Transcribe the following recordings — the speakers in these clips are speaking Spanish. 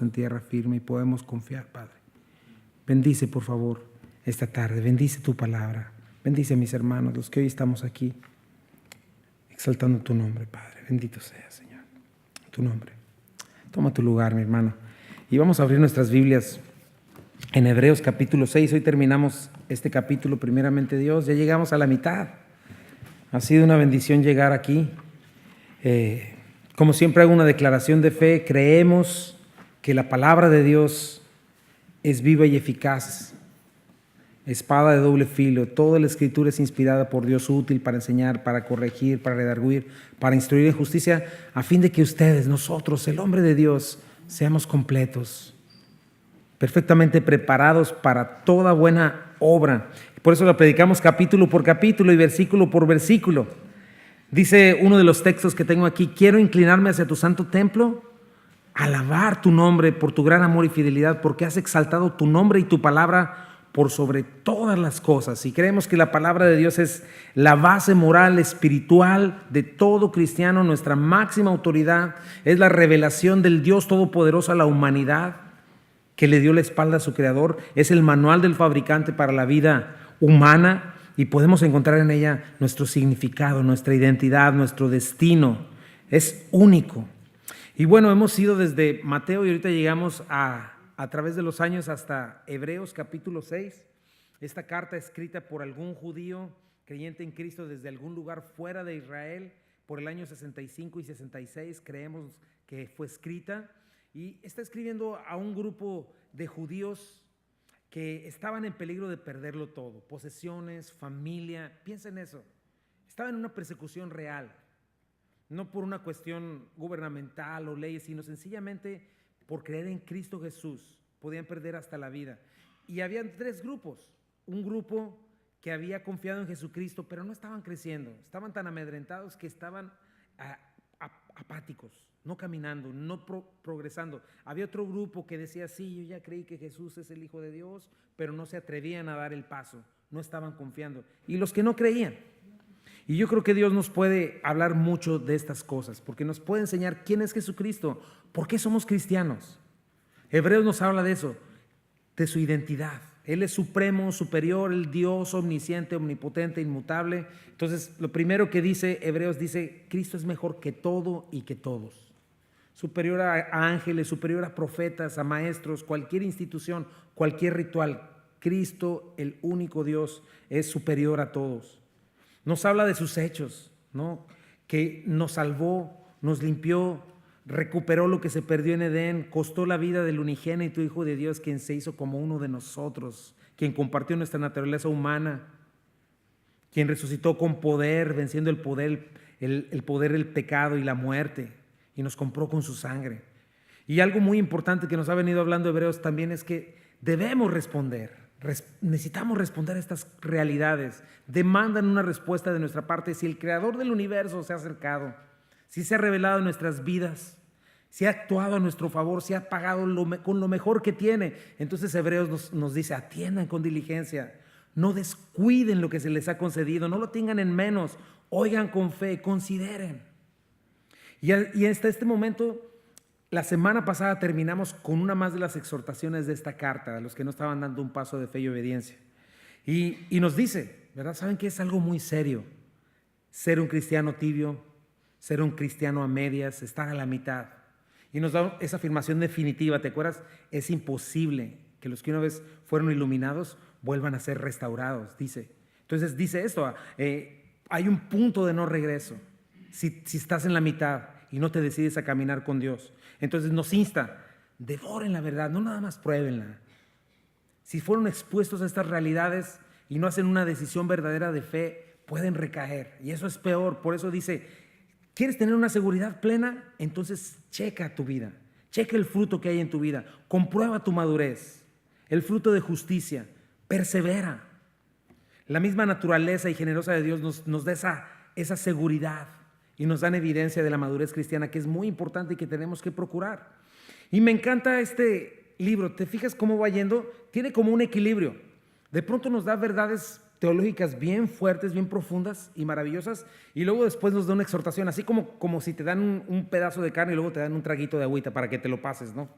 en tierra firme y podemos confiar, Padre. Bendice, por favor, esta tarde. Bendice tu palabra. Bendice a mis hermanos, los que hoy estamos aquí, exaltando tu nombre, Padre. Bendito sea, Señor, tu nombre. Toma tu lugar, mi hermano. Y vamos a abrir nuestras Biblias en Hebreos capítulo 6. Hoy terminamos este capítulo, primeramente Dios. Ya llegamos a la mitad. Ha sido una bendición llegar aquí. Como siempre hago una declaración de fe. Creemos que la palabra de Dios es viva y eficaz, espada de doble filo. Toda la Escritura es inspirada por Dios, útil para enseñar, para corregir, para redarguir, para instruir en justicia, a fin de que ustedes, nosotros, el hombre de Dios, seamos completos, perfectamente preparados para toda buena obra. Por eso lo predicamos capítulo por capítulo y versículo por versículo. Dice uno de los textos que tengo aquí: quiero inclinarme hacia tu santo templo, alabar tu nombre por tu gran amor y fidelidad, porque has exaltado tu nombre y tu palabra por sobre todas las cosas. Y creemos que la palabra de Dios es la base moral, espiritual de todo cristiano. Nuestra máxima autoridad es la revelación del Dios Todopoderoso a la humanidad, que le dio la espalda a su Creador. Es el manual del fabricante para la vida humana y podemos encontrar en ella nuestro significado, nuestra identidad, nuestro destino. Es único. Y bueno, hemos ido desde Mateo y ahorita llegamos a través de los años hasta Hebreos capítulo 6. Esta carta escrita por algún judío creyente en Cristo desde algún lugar fuera de Israel por el año 65 y 66, creemos que fue escrita. Y está escribiendo a un grupo de judíos que estaban en peligro de perderlo todo: posesiones, familia. Piensa en eso. Estaban en una persecución real, no por una cuestión gubernamental o leyes, sino sencillamente por creer en Cristo Jesús. Podían perder hasta la vida. Y habían tres grupos: un grupo que había confiado en Jesucristo, pero no estaban creciendo, estaban tan amedrentados que estaban apáticos, no caminando, no progresando. Había otro grupo que decía: sí, yo ya creí que Jesús es el Hijo de Dios, pero no se atrevían a dar el paso, no estaban confiando. Y los que no creían. Y yo creo que Dios nos puede hablar mucho de estas cosas, porque nos puede enseñar quién es Jesucristo, por qué somos cristianos. Hebreos nos habla de eso, de su identidad. Él es supremo, superior, el Dios omnisciente, omnipotente, inmutable. Entonces, lo primero que dice Hebreos, dice: Cristo es mejor que todo y que todos. Superior a ángeles, superior a profetas, a maestros, cualquier institución, cualquier ritual. Cristo, el único Dios, es superior a todos. Nos habla de sus hechos, ¿no? Que nos salvó, nos limpió, recuperó lo que se perdió en Edén, costó la vida del unigénito Hijo de Dios, quien se hizo como uno de nosotros, quien compartió nuestra naturaleza humana, quien resucitó con poder, venciendo el poder del pecado y la muerte, y nos compró con su sangre. Y algo muy importante que nos ha venido hablando Hebreos también es que debemos responder. Necesitamos responder a estas realidades. Demandan una respuesta de nuestra parte. Si el Creador del universo se ha acercado, si se ha revelado en nuestras vidas, si ha actuado a nuestro favor, si ha pagado con lo mejor que tiene, entonces Hebreos nos dice: atiendan con diligencia, no descuiden lo que se les ha concedido, no lo tengan en menos, oigan con fe, consideren. Y hasta este momento, la semana pasada terminamos con una más de las exhortaciones de esta carta a los que no estaban dando un paso de fe y obediencia. Y nos dice, ¿verdad? ¿Saben que es algo muy serio? Ser un cristiano tibio, ser un cristiano a medias, estar a la mitad. Y nos da esa afirmación definitiva, ¿te acuerdas? Es imposible que los que una vez fueron iluminados vuelvan a ser restaurados, dice. Entonces dice esto, hay un punto de no regreso si estás en la mitad y no te decides a caminar con Dios. Entonces nos insta: devoren la verdad, no nada más pruébenla. Si fueron expuestos a estas realidades y no hacen una decisión verdadera de fe, pueden recaer, y eso es peor. Por eso dice: ¿quieres tener una seguridad plena? Entonces checa tu vida, checa el fruto que hay en tu vida, comprueba tu madurez, el fruto de justicia, persevera. La misma naturaleza y generosa de Dios nos da esa seguridad y nos dan evidencia de la madurez cristiana, que es muy importante y que tenemos que procurar. Y me encanta este libro. ¿Te fijas cómo va yendo? Tiene como un equilibrio. De pronto nos da verdades teológicas bien fuertes, bien profundas y maravillosas, y luego después nos da una exhortación, así como si te dan un pedazo de carne y luego te dan un traguito de agüita para que te lo pases, ¿no?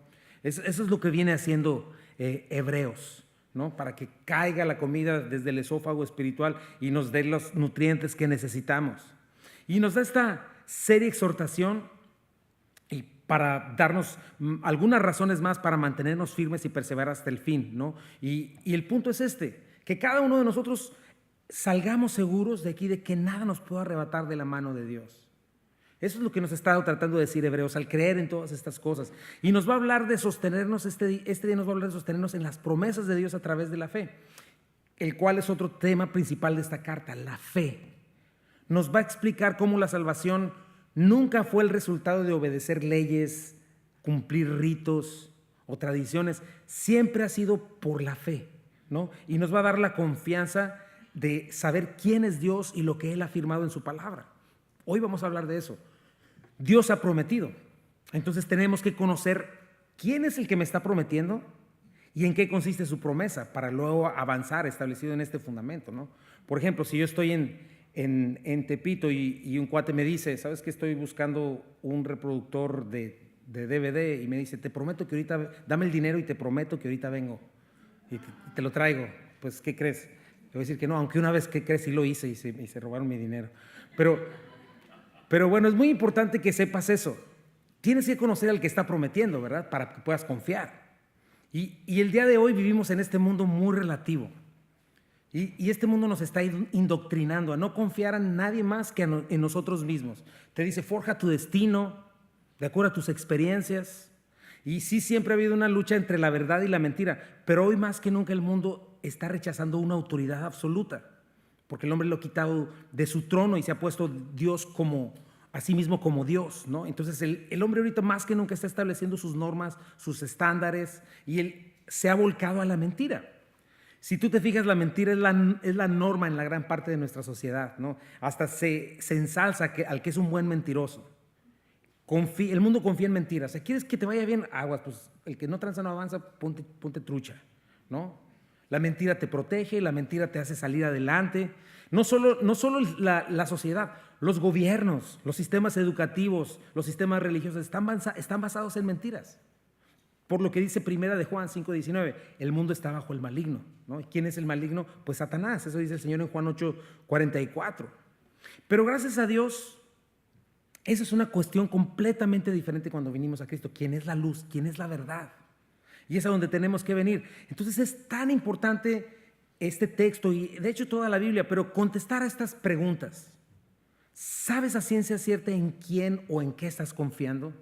Eso es lo que viene haciendo Hebreos, ¿no? Para que caiga la comida desde el esófago espiritual y nos dé los nutrientes que necesitamos. Y nos da esta seria exhortación y para darnos algunas razones más para mantenernos firmes y perseverar hasta el fin, ¿no? Y el punto es que cada uno de nosotros salgamos seguros de aquí, de que nada nos pueda arrebatar de la mano de Dios. Eso es lo que nos ha estado tratando de decir Hebreos, al creer en todas estas cosas. Y nos va a hablar de sostenernos, este día nos va a hablar de sostenernos en las promesas de Dios a través de la fe, el cual es otro tema principal de esta carta, la fe. Nos va a explicar cómo la salvación nunca fue el resultado de obedecer leyes, cumplir ritos o tradiciones, siempre ha sido por la fe, ¿no? Y nos va a dar la confianza de saber quién es Dios y lo que Él ha afirmado en su palabra. Hoy vamos a hablar de eso. Dios ha prometido, entonces tenemos que conocer quién es el que me está prometiendo y en qué consiste su promesa para luego avanzar establecido en este fundamento, ¿no? Por ejemplo, si yo estoy en Tepito y un cuate me dice, ¿sabes que estoy buscando un reproductor de DVD? Y me dice, te prometo que ahorita, dame el dinero y te prometo que ahorita vengo y te lo traigo. Pues, ¿qué crees? Le voy a decir que no, aunque una vez, ¿qué crees? Sí lo hice y se robaron mi dinero. Pero bueno, es muy importante que sepas eso. Tienes que conocer al que está prometiendo, ¿verdad? Para que puedas confiar. Y el día de hoy vivimos en este mundo muy relativo. Y este mundo nos está indoctrinando a no confiar en nadie más que en nosotros mismos. Te dice, forja tu destino de acuerdo a tus experiencias. Y sí, siempre ha habido una lucha entre la verdad y la mentira, pero hoy más que nunca el mundo está rechazando una autoridad absoluta, porque el hombre lo ha quitado de su trono y se ha puesto Dios a sí mismo como Dios, ¿no? Entonces el hombre ahorita más que nunca está estableciendo sus normas, sus estándares, y él se ha volcado a la mentira. Si tú te fijas, la mentira es la norma en la gran parte de nuestra sociedad, ¿no? Hasta se ensalza al que es un buen mentiroso. El mundo confía en mentiras. ¿Quieres que te vaya bien? Aguas, pues el que no tranza no avanza, ponte trucha, ¿no? La mentira te protege, la mentira te hace salir adelante. No solo la sociedad, los gobiernos, los sistemas educativos, los sistemas religiosos están basados en mentiras. Por lo que dice Primera de Juan 5:19, el mundo está bajo el maligno, ¿no? ¿Y quién es el maligno? Pues Satanás, eso dice el Señor en Juan 8:44. Pero gracias a Dios, esa es una cuestión completamente diferente cuando vinimos a Cristo. ¿Quién es la luz? ¿Quién es la verdad? Y es a donde tenemos que venir. Entonces es tan importante este texto y de hecho toda la Biblia, pero contestar a estas preguntas. ¿Sabes a ciencia cierta en quién o en qué estás confiando?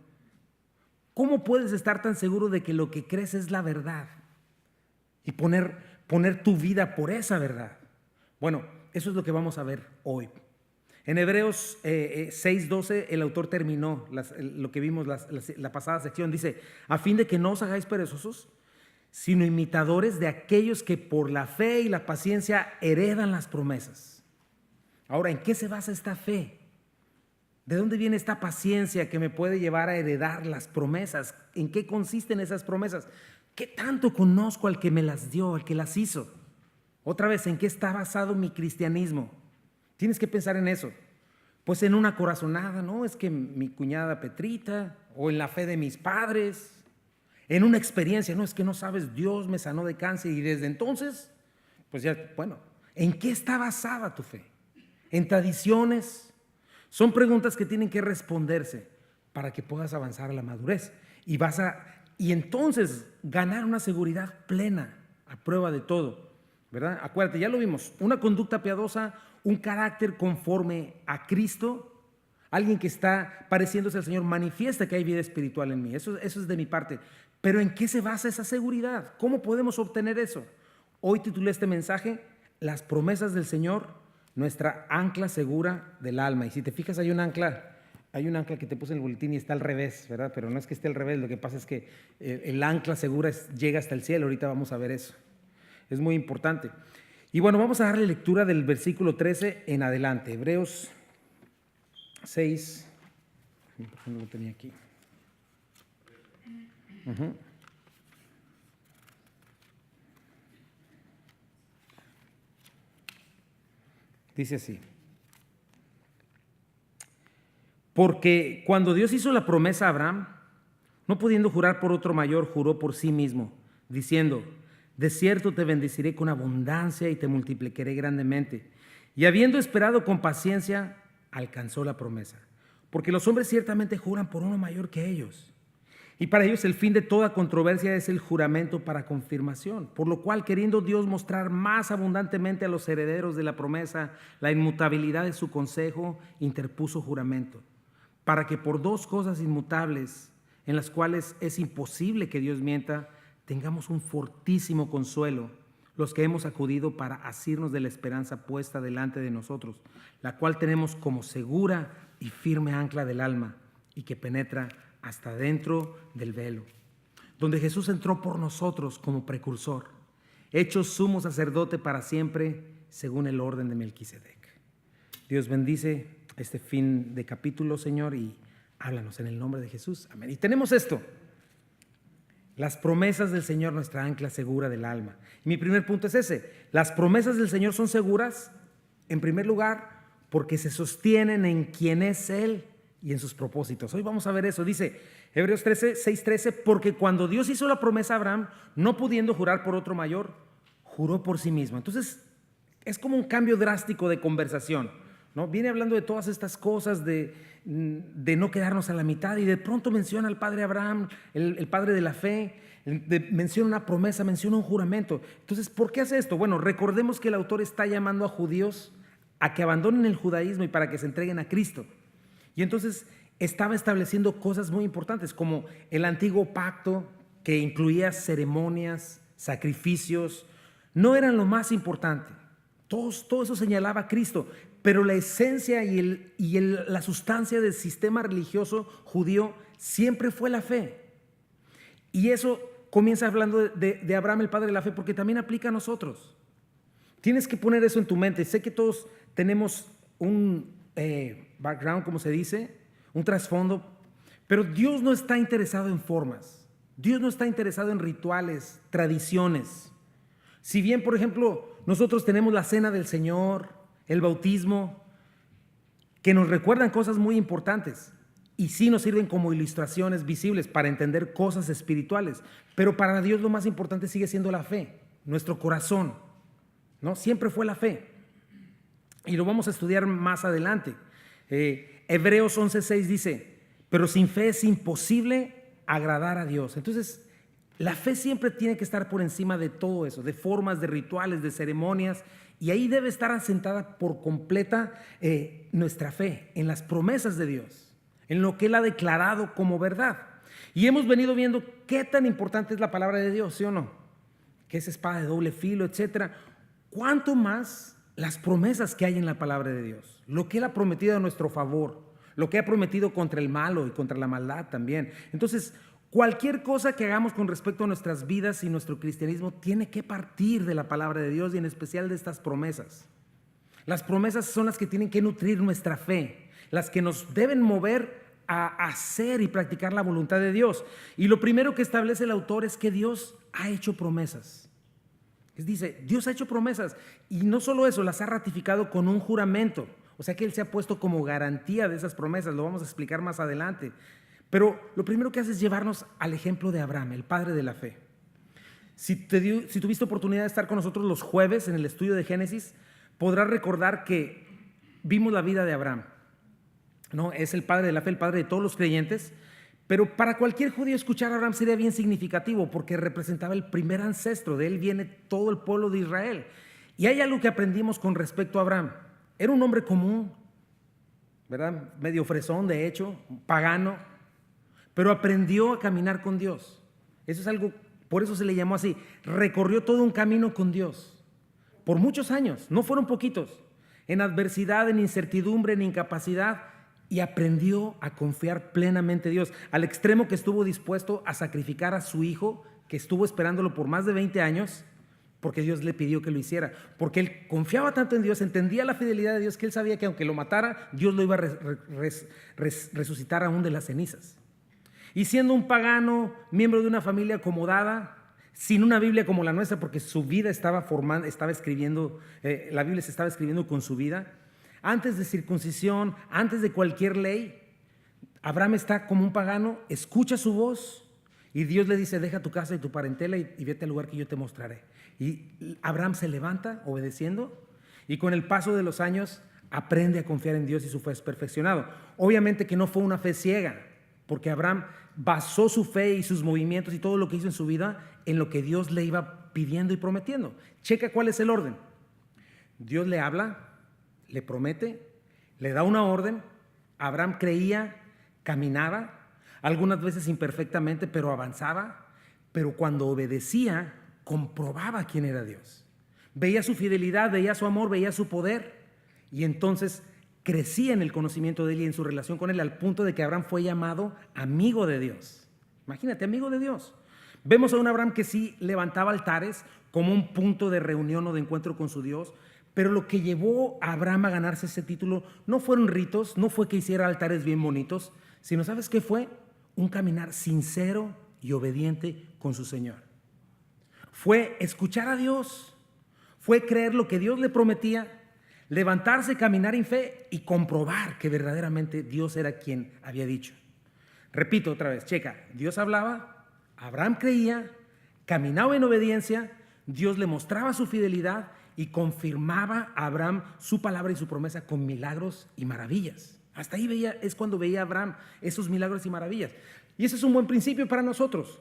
¿Cómo puedes estar tan seguro de que lo que crees es la verdad y poner tu vida por esa verdad? Bueno, eso es lo que vamos a ver hoy. En Hebreos 6:12 el autor terminó lo que vimos la pasada sección. Dice, a fin de que no os hagáis perezosos, sino imitadores de aquellos que por la fe y la paciencia heredan las promesas. Ahora, ¿en qué se basa esta fe? ¿De dónde viene esta paciencia que me puede llevar a heredar las promesas? ¿En qué consisten esas promesas? ¿Qué tanto conozco al que me las dio, al que las hizo? Otra vez, ¿en qué está basado mi cristianismo? Tienes que pensar en eso. Pues en una corazonada, ¿no? Es que mi cuñada Petrita, o en la fe de mis padres, en una experiencia, no, es que no sabes, Dios me sanó de cáncer y desde entonces, pues ya, bueno, ¿en qué está basada tu fe? ¿En tradiciones? Son preguntas que tienen que responderse para que puedas avanzar a la madurez y entonces ganar una seguridad plena a prueba de todo, ¿verdad? Acuérdate, ya lo vimos, una conducta piadosa, un carácter conforme a Cristo, alguien que está pareciéndose al Señor, manifiesta que hay vida espiritual en mí. Eso es de mi parte. Pero ¿en qué se basa esa seguridad? ¿Cómo podemos obtener eso? Hoy titulé este mensaje, Las promesas del Señor, nuestra ancla segura del alma. Y si te fijas, hay un ancla que te puse en el boletín y está al revés, ¿verdad? Pero no es que esté al revés, lo que pasa es que el ancla segura llega hasta el cielo. Ahorita vamos a ver eso. Es muy importante. Y bueno, vamos a darle lectura del versículo 13 en adelante. Hebreos 6. ¿Por qué no lo tenía aquí? Dice así. Porque cuando Dios hizo la promesa a Abraham, No pudiendo jurar por otro mayor, juró por sí mismo, diciendo: de cierto te bendeciré con abundancia y te multiplicaré grandemente. Y habiendo esperado con paciencia, alcanzó la promesa. Porque los hombres ciertamente juran por uno mayor que ellos. Y para ellos el fin de toda controversia es el juramento para confirmación. Por lo cual, queriendo Dios mostrar más abundantemente a los herederos de la promesa la inmutabilidad de su consejo, interpuso juramento, para que por dos cosas inmutables, en las cuales es imposible que Dios mienta, tengamos un fortísimo consuelo, los que hemos acudido para asirnos de la esperanza puesta delante de nosotros, la cual tenemos como segura y firme ancla del alma, y que penetra hasta dentro del velo, donde Jesús entró por nosotros como precursor, hecho sumo sacerdote para siempre, según el orden de Melquisedec. Dios bendice este fin de capítulo, Señor, y háblanos en el nombre de Jesús. Amén. Y tenemos esto: las promesas del Señor, nuestra ancla segura del alma. Y mi primer punto es ese: las promesas del Señor son seguras, en primer lugar, porque se sostienen en quien es Él y en sus propósitos. Hoy vamos a ver eso. Dice Hebreos 6:13, porque cuando Dios hizo la promesa a Abraham, no pudiendo jurar por otro mayor, juró por sí mismo. Entonces es como un cambio drástico de conversación, ¿no? Viene hablando de todas estas cosas, de no quedarnos a la mitad, y de pronto menciona al padre Abraham, el padre de la fe, menciona una promesa, menciona un juramento. Entonces, ¿por qué hace esto? Bueno, recordemos que el autor está llamando a judíos a que abandonen el judaísmo y para que se entreguen a Cristo. Y entonces estaba estableciendo cosas muy importantes, como el antiguo pacto, que incluía ceremonias, sacrificios. No eran lo más importante. Todo eso señalaba a Cristo, pero la esencia la sustancia del sistema religioso judío siempre fue la fe. Y eso comienza hablando de Abraham, el padre de la fe, porque también aplica a nosotros. Tienes que poner eso en tu mente. Sé que todos tenemos un background, como se dice, un trasfondo, pero Dios no está interesado en formas. Dios no está interesado en rituales, tradiciones. Si bien, por ejemplo, nosotros tenemos la cena del Señor, el bautismo, que nos recuerdan cosas muy importantes y sí nos sirven como ilustraciones visibles para entender cosas espirituales, pero para Dios lo más importante sigue siendo la fe, nuestro corazón, ¿no? Siempre fue la fe, y lo vamos a estudiar más adelante. Hebreos 11:6 dice: pero sin fe es imposible agradar a Dios. Entonces, la fe siempre tiene que estar por encima de todo eso, de formas, de rituales, de ceremonias, y ahí debe estar asentada por completa nuestra fe en las promesas de Dios, en lo que Él ha declarado como verdad. Y hemos venido viendo qué tan importante es la palabra de Dios, ¿sí o no? Que es espada de doble filo, etcétera. ¿Cuánto más las promesas que hay en la palabra de Dios? Lo que Él ha prometido a nuestro favor, lo que ha prometido contra el malo y contra la maldad también. Entonces, cualquier cosa que hagamos con respecto a nuestras vidas y nuestro cristianismo tiene que partir de la palabra de Dios, y en especial de estas promesas. Las promesas son las que tienen que nutrir nuestra fe, las que nos deben mover a hacer y practicar la voluntad de Dios. Y lo primero que establece el autor es que Dios ha hecho promesas. Dice, Dios ha hecho promesas, y no solo eso, las ha ratificado con un juramento. O sea que Él se ha puesto como garantía de esas promesas. Lo vamos a explicar más adelante. Pero lo primero que hace es llevarnos al ejemplo de Abraham, el padre de la fe. Si tuviste oportunidad de estar con nosotros los jueves en el estudio de Génesis, podrás recordar que vimos la vida de Abraham, ¿no? Es el padre de la fe, el padre de todos los creyentes. Pero para cualquier judío escuchar a Abraham sería bien significativo, porque representaba el primer ancestro. De él viene todo el pueblo de Israel. Y hay algo que aprendimos con respecto a Abraham. Era un hombre común, ¿verdad? Medio fresón, de hecho, pagano, pero aprendió a caminar con Dios. Eso es algo, por eso se le llamó así. Recorrió todo un camino con Dios por muchos años, no fueron poquitos, en adversidad, en incertidumbre, en incapacidad, y aprendió a confiar plenamente en Dios, al extremo que estuvo dispuesto a sacrificar a su hijo, que estuvo esperándolo por más de 20 años, porque Dios le pidió que lo hiciera, porque él confiaba tanto en Dios, entendía la fidelidad de Dios, que él sabía que aunque lo matara, Dios lo iba a resucitar aún de las cenizas. Y siendo un pagano, miembro de una familia acomodada, sin una Biblia como la nuestra, porque su vida estaba escribiendo, la Biblia se estaba escribiendo con su vida, antes de circuncisión, antes de cualquier ley, Abraham está como un pagano, escucha su voz y Dios le dice, deja tu casa y tu parentela y vete al lugar que yo te mostraré. Y Abraham se levanta obedeciendo y con el paso de los años aprende a confiar en Dios y su fe es perfeccionado. Obviamente que no fue una fe ciega, porque Abraham basó su fe y sus movimientos y todo lo que hizo en su vida en lo que Dios le iba pidiendo y prometiendo. Checa cuál es el orden. Dios le habla, le promete, le da una orden. Abraham creía, caminaba, algunas veces imperfectamente, pero avanzaba. Pero cuando obedecía, comprobaba quién era Dios. Veía su fidelidad, veía su amor, veía su poder. Y entonces crecía en el conocimiento de él y en su relación con él, al punto de que Abraham fue llamado amigo de Dios. Imagínate, amigo de Dios. Vemos a un Abraham que sí levantaba altares como un punto de reunión o de encuentro con su Dios, pero lo que llevó a Abraham a ganarse ese título no fueron ritos, no fue que hiciera altares bien bonitos, sino, ¿sabes qué fue? Un caminar sincero y obediente con su Señor. Fue escuchar a Dios, fue creer lo que Dios le prometía, levantarse, caminar en fe y comprobar que verdaderamente Dios era quien había dicho. Repito otra vez, checa, Dios hablaba, Abraham creía, caminaba en obediencia, Dios le mostraba su fidelidad y confirmaba a Abraham su palabra y su promesa con milagros y maravillas. Hasta ahí es cuando veía a Abraham esos milagros y maravillas. Y ese es un buen principio para nosotros.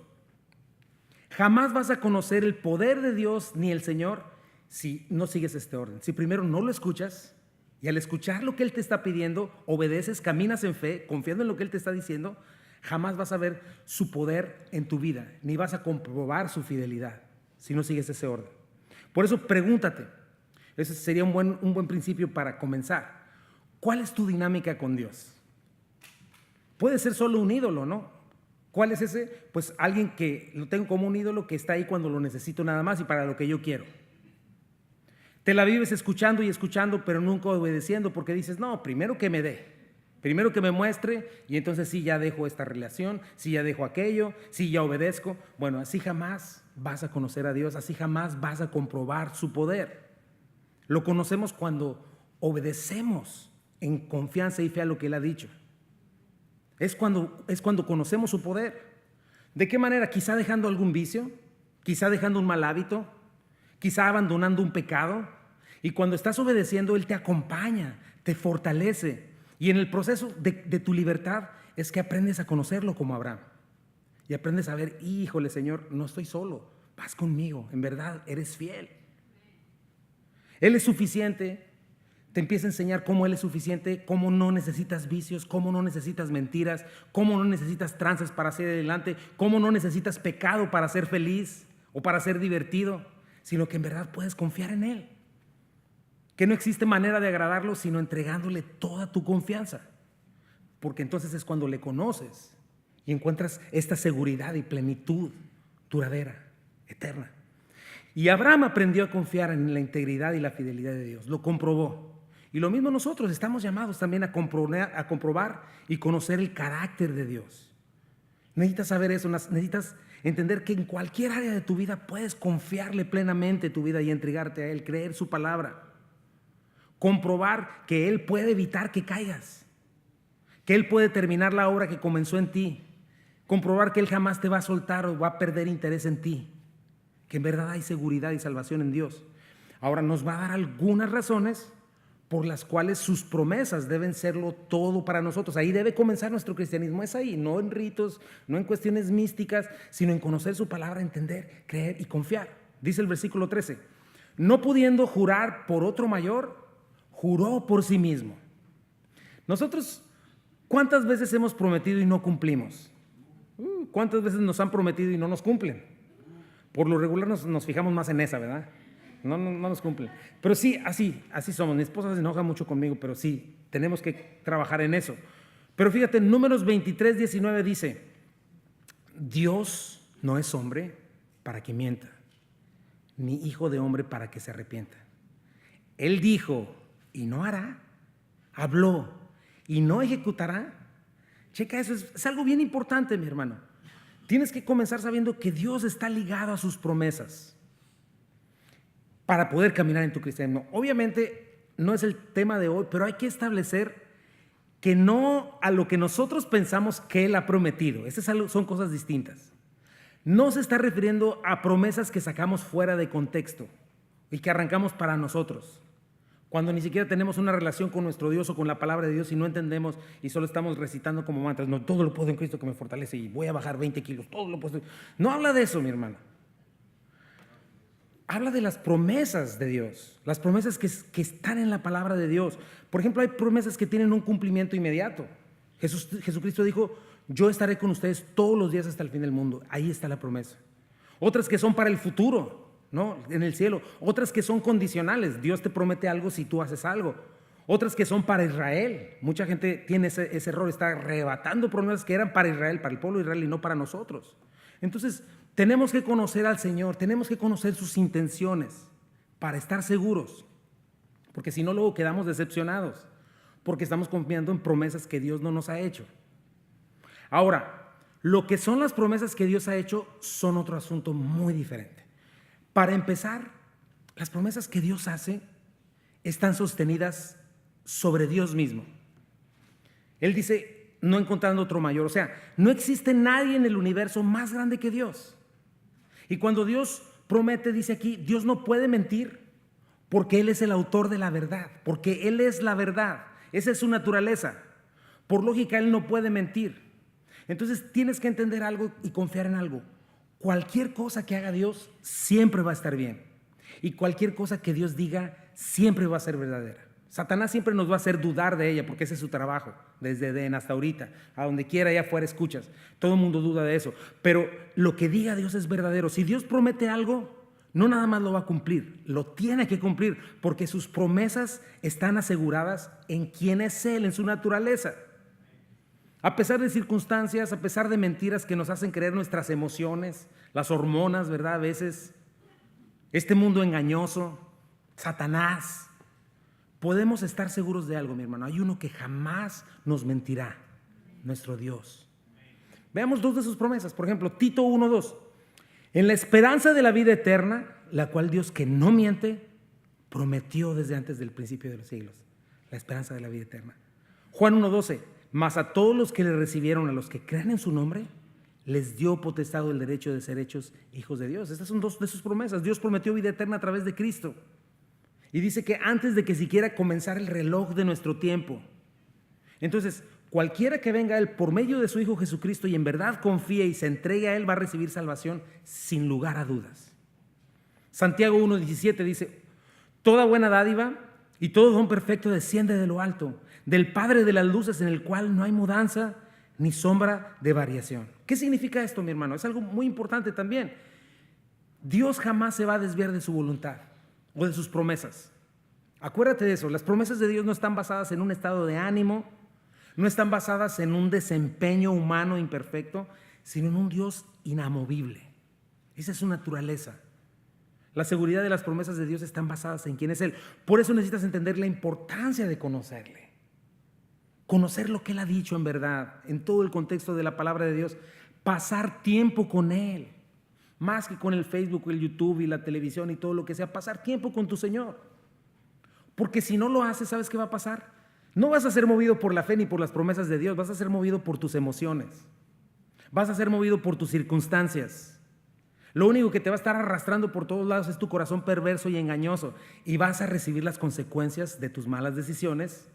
Jamás vas a conocer el poder de Dios ni el Señor si no sigues este orden. Si primero no lo escuchas y al escuchar lo que Él te está pidiendo, obedeces, caminas en fe, confiando en lo que Él te está diciendo, jamás vas a ver su poder en tu vida, ni vas a comprobar su fidelidad si no sigues ese orden. Por eso pregúntate, ese sería un buen principio para comenzar. ¿Cuál es tu dinámica con Dios? Puede ser solo un ídolo, ¿no? ¿Cuál es ese? Pues alguien que lo tengo como un ídolo que está ahí cuando lo necesito nada más y para lo que yo quiero. Te la vives escuchando y escuchando, pero nunca obedeciendo porque dices, no, primero que me dé, primero que me muestre y entonces sí ya dejo esta relación, sí ya dejo aquello, sí ya obedezco. Bueno, así jamás vas a conocer a Dios, así jamás vas a comprobar su poder. Lo conocemos cuando obedecemos en confianza y fe a lo que Él ha dicho. Es cuando conocemos su poder. ¿De qué manera? Quizá dejando algún vicio, quizá dejando un mal hábito, quizá abandonando un pecado. Y cuando estás obedeciendo, Él te acompaña, te fortalece. Y en el proceso de tu libertad es que aprendes a conocerlo como Abraham. Y aprendes a ver, híjole Señor, no estoy solo, vas conmigo, en verdad eres fiel. Él es suficiente. Te empieza a enseñar cómo Él es suficiente, cómo no necesitas vicios, cómo no necesitas mentiras, cómo no necesitas tranzas para seguir adelante, cómo no necesitas pecado para ser feliz o para ser divertido, sino que en verdad puedes confiar en Él. Que no existe manera de agradarlo sino entregándole toda tu confianza, porque entonces es cuando le conoces y encuentras esta seguridad y plenitud duradera, eterna. Y Abraham aprendió a confiar en la integridad y la fidelidad de Dios, lo comprobó. Y lo mismo nosotros estamos llamados también a comprobar y conocer el carácter de Dios. Necesitas saber eso, necesitas entender que en cualquier área de tu vida puedes confiarle plenamente tu vida y entregarte a Él, creer su palabra. Comprobar que Él puede evitar que caigas, que Él puede terminar la obra que comenzó en ti, comprobar que Él jamás te va a soltar o va a perder interés en ti, que en verdad hay seguridad y salvación en Dios. Ahora nos va a dar algunas razones por las cuales sus promesas deben serlo todo para nosotros. Ahí debe comenzar nuestro cristianismo, es ahí, no en ritos, no en cuestiones místicas, sino en conocer su palabra, entender, creer y confiar. Dice el versículo 13, no pudiendo jurar por otro mayor, juró por sí mismo. Nosotros, ¿cuántas veces hemos prometido y no cumplimos? ¿Cuántas veces nos han prometido y no nos cumplen? Por lo regular nos fijamos más en esa, ¿verdad? No nos cumplen. Pero sí, así somos. Mi esposa se enoja mucho conmigo, pero sí, tenemos que trabajar en eso. Pero fíjate, Números 23:19 dice, Dios no es hombre para que mienta, ni hijo de hombre para que se arrepienta. Él dijo y no hará, habló y no ejecutará. Checa eso, es algo bien importante, mi hermano. Tienes que comenzar sabiendo que Dios está ligado a sus promesas para poder caminar en tu cristianismo. Obviamente no es el tema de hoy, pero hay que establecer que no a lo que nosotros pensamos que Él ha prometido. Son cosas distintas. No se está refiriendo a promesas que sacamos fuera de contexto y que arrancamos para nosotros, cuando ni siquiera tenemos una relación con nuestro Dios o con la palabra de Dios y no entendemos y solo estamos recitando como mantras. No, todo lo puedo en Cristo que me fortalece y voy a bajar 20 kilos, todo lo puedo. No habla de eso, mi hermano. Habla de las promesas de Dios, las promesas que están en la palabra de Dios. Por ejemplo, hay promesas que tienen un cumplimiento inmediato. Jesucristo dijo: yo estaré con ustedes todos los días hasta el fin del mundo. Ahí está la promesa. Otras que son para el futuro, ¿no? En el cielo. Otras que son condicionales. Dios te promete algo si tú haces algo. Otras que son para Israel. Mucha gente tiene ese error, está arrebatando promesas que eran para Israel, para el pueblo de Israel y no para nosotros. Entonces, tenemos que conocer al Señor, tenemos que conocer sus intenciones para estar seguros, porque si no luego quedamos decepcionados, porque estamos confiando en promesas que Dios no nos ha hecho. Ahora, lo que son las promesas que Dios ha hecho son otro asunto muy diferente. Para empezar, las promesas que Dios hace están sostenidas sobre Dios mismo. Él dice, no encontrando otro mayor, o sea, no existe nadie en el universo más grande que Dios. Y cuando Dios promete, dice aquí, Dios no puede mentir porque Él es el autor de la verdad, porque Él es la verdad, esa es su naturaleza. Por lógica, Él no puede mentir. Entonces tienes que entender algo y confiar en algo. Cualquier cosa que haga Dios siempre va a estar bien. Y cualquier cosa que Dios diga siempre va a ser verdadera. Satanás siempre nos va a hacer dudar de ella porque ese es su trabajo, desde Edén hasta ahorita, a donde quiera allá afuera escuchas. Todo el mundo duda de eso, pero lo que diga Dios es verdadero. Si Dios promete algo, no nada más lo va a cumplir, lo tiene que cumplir, porque sus promesas están aseguradas en quién es Él, en su naturaleza. A pesar de circunstancias, a pesar de mentiras que nos hacen creer nuestras emociones, las hormonas, ¿verdad? A veces, este mundo engañoso, Satanás. Podemos estar seguros de algo, mi hermano. Hay uno que jamás nos mentirá, nuestro Dios. Veamos dos de sus promesas. Por ejemplo, Tito 1:2. En la esperanza de la vida eterna, la cual Dios, que no miente, prometió desde antes del principio de los siglos. La esperanza de la vida eterna. Juan 1:12. Mas a todos los que le recibieron, a los que crean en su nombre, les dio potestad el derecho de ser hechos hijos de Dios. Estas son dos de sus promesas. Dios prometió vida eterna a través de Cristo. Y dice que antes de que siquiera comenzara el reloj de nuestro tiempo. Entonces, cualquiera que venga a Él por medio de su Hijo Jesucristo y en verdad confíe y se entregue a Él, va a recibir salvación sin lugar a dudas. Santiago 1:17 dice: toda buena dádiva y todo don perfecto desciende de lo alto, del Padre de las luces, en el cual no hay mudanza ni sombra de variación. ¿Qué significa esto, mi hermano? Es algo muy importante también. Dios jamás se va a desviar de su voluntad o de sus promesas. Acuérdate de eso. Las promesas de Dios no están basadas en un estado de ánimo, no están basadas en un desempeño humano imperfecto, sino en un Dios inamovible. Esa es su naturaleza. La seguridad de las promesas de Dios están basadas en quién es Él. Por eso necesitas entender la importancia de conocerle. Conocer lo que Él ha dicho en verdad, en todo el contexto de la palabra de Dios. Pasar tiempo con Él. Más que con el Facebook, el YouTube y la televisión y todo lo que sea, pasar tiempo con tu Señor. Porque si no lo haces, ¿sabes qué va a pasar? No vas a ser movido por la fe ni por las promesas de Dios, vas a ser movido por tus emociones. Vas a ser movido por tus circunstancias. Lo único que te va a estar arrastrando por todos lados es tu corazón perverso y engañoso. Y vas a recibir las consecuencias de tus malas decisiones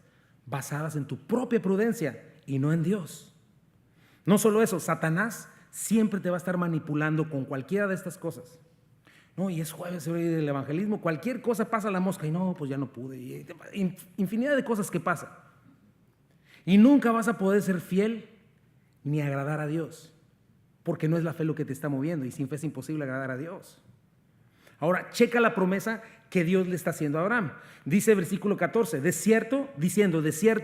basadas en tu propia prudencia y no en Dios. No solo eso, Satanás siempre te va a estar manipulando con cualquiera de estas cosas. No, y es jueves hoy del evangelismo, cualquier cosa pasa la mosca y no, pues ya no pude. Y infinidad de cosas que pasan. Y nunca vas a poder ser fiel ni agradar a Dios, porque no es la fe lo que te está moviendo y sin fe es imposible agradar a Dios. Ahora, checa la promesa que Dios le está haciendo a Abraham. Dice versículo 14, de cierto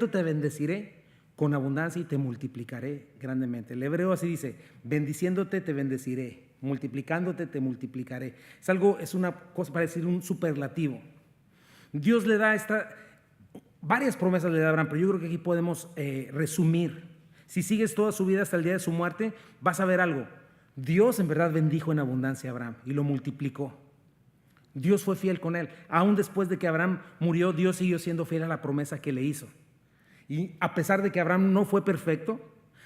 te bendeciré con abundancia y te multiplicaré grandemente. El hebreo así dice: bendiciéndote te bendeciré, multiplicándote te multiplicaré. Es una cosa para decir un superlativo. Dios le da varias promesas le da a Abraham, pero yo creo que aquí podemos resumir. Si sigues toda su vida hasta el día de su muerte, vas a ver algo. Dios en verdad bendijo en abundancia a Abraham y lo multiplicó. Dios fue fiel con él. Aún después de que Abraham murió, Dios siguió siendo fiel a la promesa que le hizo. Y a pesar de que Abraham no fue perfecto,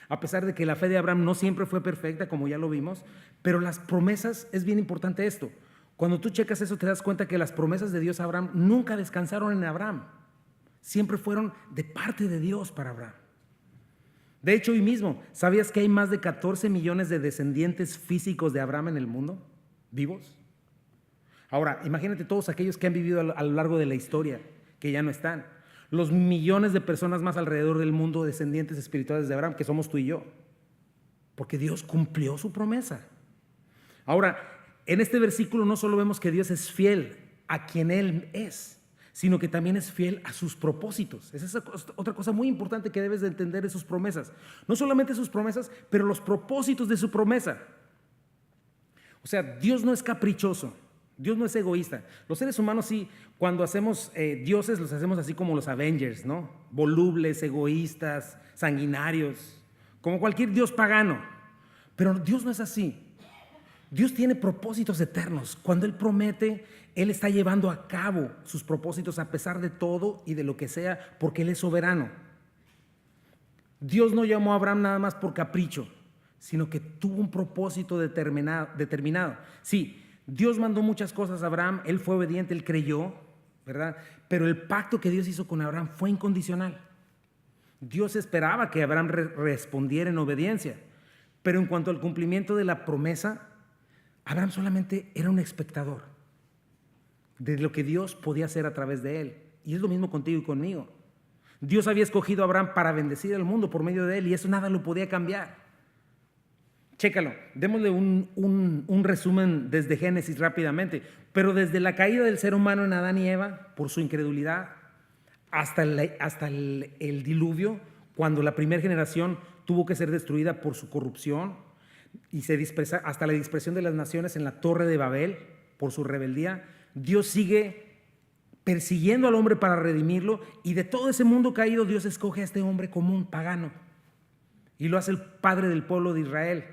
a pesar de que la fe de Abraham no siempre fue perfecta, como ya lo vimos, pero las promesas, es bien importante esto. Cuando tú checas eso te das cuenta que las promesas de Dios a Abraham nunca descansaron en Abraham. Siempre fueron de parte de Dios para Abraham. De hecho, hoy mismo, ¿sabías que hay más de 14 millones de descendientes físicos de Abraham en el mundo? ¿Vivos? Ahora, imagínate todos aquellos que han vivido a lo largo de la historia, que ya no están. Los millones de personas más alrededor del mundo, descendientes espirituales de Abraham, que somos tú y yo. Porque Dios cumplió su promesa. Ahora, en este versículo no solo vemos que Dios es fiel a quien Él es, sino que también es fiel a sus propósitos. Esa es otra cosa muy importante que debes de entender de sus promesas. No solamente sus promesas, pero los propósitos de su promesa. O sea, Dios no es caprichoso, Dios no es egoísta. Los seres humanos sí, cuando hacemos dioses, los hacemos así como los Avengers, ¿no? Volubles, egoístas, sanguinarios, como cualquier dios pagano. Pero Dios no es así. Dios tiene propósitos eternos. Cuando Él promete, Él está llevando a cabo sus propósitos a pesar de todo y de lo que sea, porque Él es soberano. Dios no llamó a Abraham nada más por capricho, sino que tuvo un propósito determinado. Sí, Dios mandó muchas cosas a Abraham, él fue obediente, él creyó, ¿verdad? Pero el pacto que Dios hizo con Abraham fue incondicional. Dios esperaba que Abraham respondiera en obediencia, pero en cuanto al cumplimiento de la promesa, Abraham solamente era un espectador de lo que Dios podía hacer a través de él. Y es lo mismo contigo y conmigo. Dios había escogido a Abraham para bendecir al mundo por medio de él y eso nada lo podía cambiar. Chécalo, démosle un resumen desde Génesis rápidamente. Pero desde la caída del ser humano en Adán y Eva, por su incredulidad, hasta el diluvio, cuando la primera generación tuvo que ser destruida por su corrupción, y hasta la dispersión de las naciones en la Torre de Babel por su rebeldía, Dios sigue persiguiendo al hombre para redimirlo, y de todo ese mundo caído Dios escoge a este hombre común, pagano, y lo hace el padre del pueblo de Israel.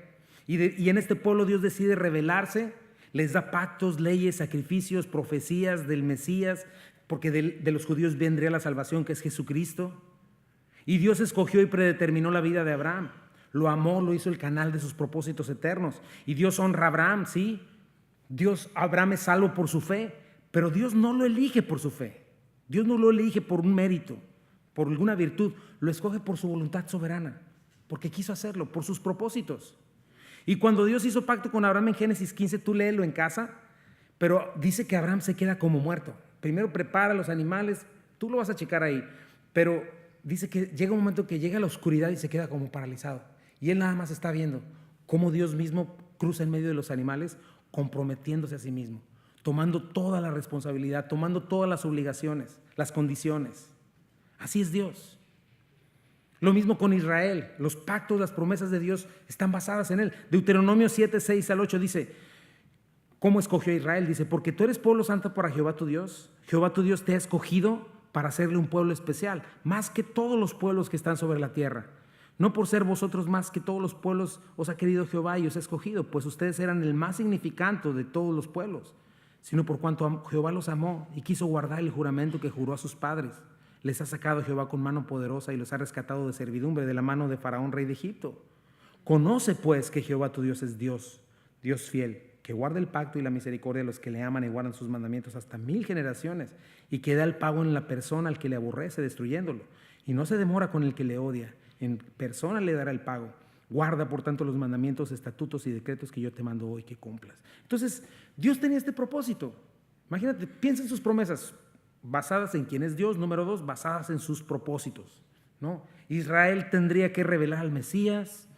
Y en este pueblo Dios decide revelarse, les da pactos, leyes, sacrificios, profecías del Mesías, porque de los judíos vendría la salvación, que es Jesucristo. Y Dios escogió y predeterminó la vida de Abraham. Lo amó, lo hizo el canal de sus propósitos eternos. Y Dios honra a Abraham, sí. Abraham es salvo por su fe, pero Dios no lo elige por su fe. Dios no lo elige por un mérito, por alguna virtud. Lo escoge por su voluntad soberana, porque quiso hacerlo, por sus propósitos. Y cuando Dios hizo pacto con Abraham en Génesis 15, tú léelo en casa, pero dice que Abraham se queda como muerto. Primero prepara los animales, tú lo vas a checar ahí, pero dice que llega un momento que llega a la oscuridad y se queda como paralizado. Y él nada más está viendo cómo Dios mismo cruza en medio de los animales, comprometiéndose a sí mismo, tomando toda la responsabilidad, tomando todas las obligaciones, las condiciones. Así es Dios. Lo mismo con Israel. Los pactos, las promesas de Dios están basadas en él. Deuteronomio 7, 6 al 8 dice, ¿cómo escogió a Israel? Dice, porque tú eres pueblo santo para Jehová tu Dios. Jehová tu Dios te ha escogido para hacerle un pueblo especial, más que todos los pueblos que están sobre la tierra. No por ser vosotros más que todos los pueblos os ha querido Jehová y os ha escogido, pues ustedes eran el más significante de todos los pueblos, sino por cuanto Jehová los amó y quiso guardar el juramento que juró a sus padres. Les ha sacado Jehová con mano poderosa y los ha rescatado de servidumbre de la mano de Faraón, rey de Egipto. Conoce pues que Jehová tu Dios es Dios, Dios fiel, que guarda el pacto y la misericordia de los que le aman y guardan sus mandamientos hasta 1000 generaciones, y que da el pago en la persona al que le aborrece, destruyéndolo. Y no se demora con el que le odia, en persona le dará el pago. Guarda, por tanto, los mandamientos, estatutos y decretos que yo te mando hoy que cumplas. Entonces, Dios tenía este propósito. Imagínate, piensa en sus promesas, basadas en quién es Dios. Número 2, basadas en sus propósitos, ¿no? Israel tendría que revelar al Mesías,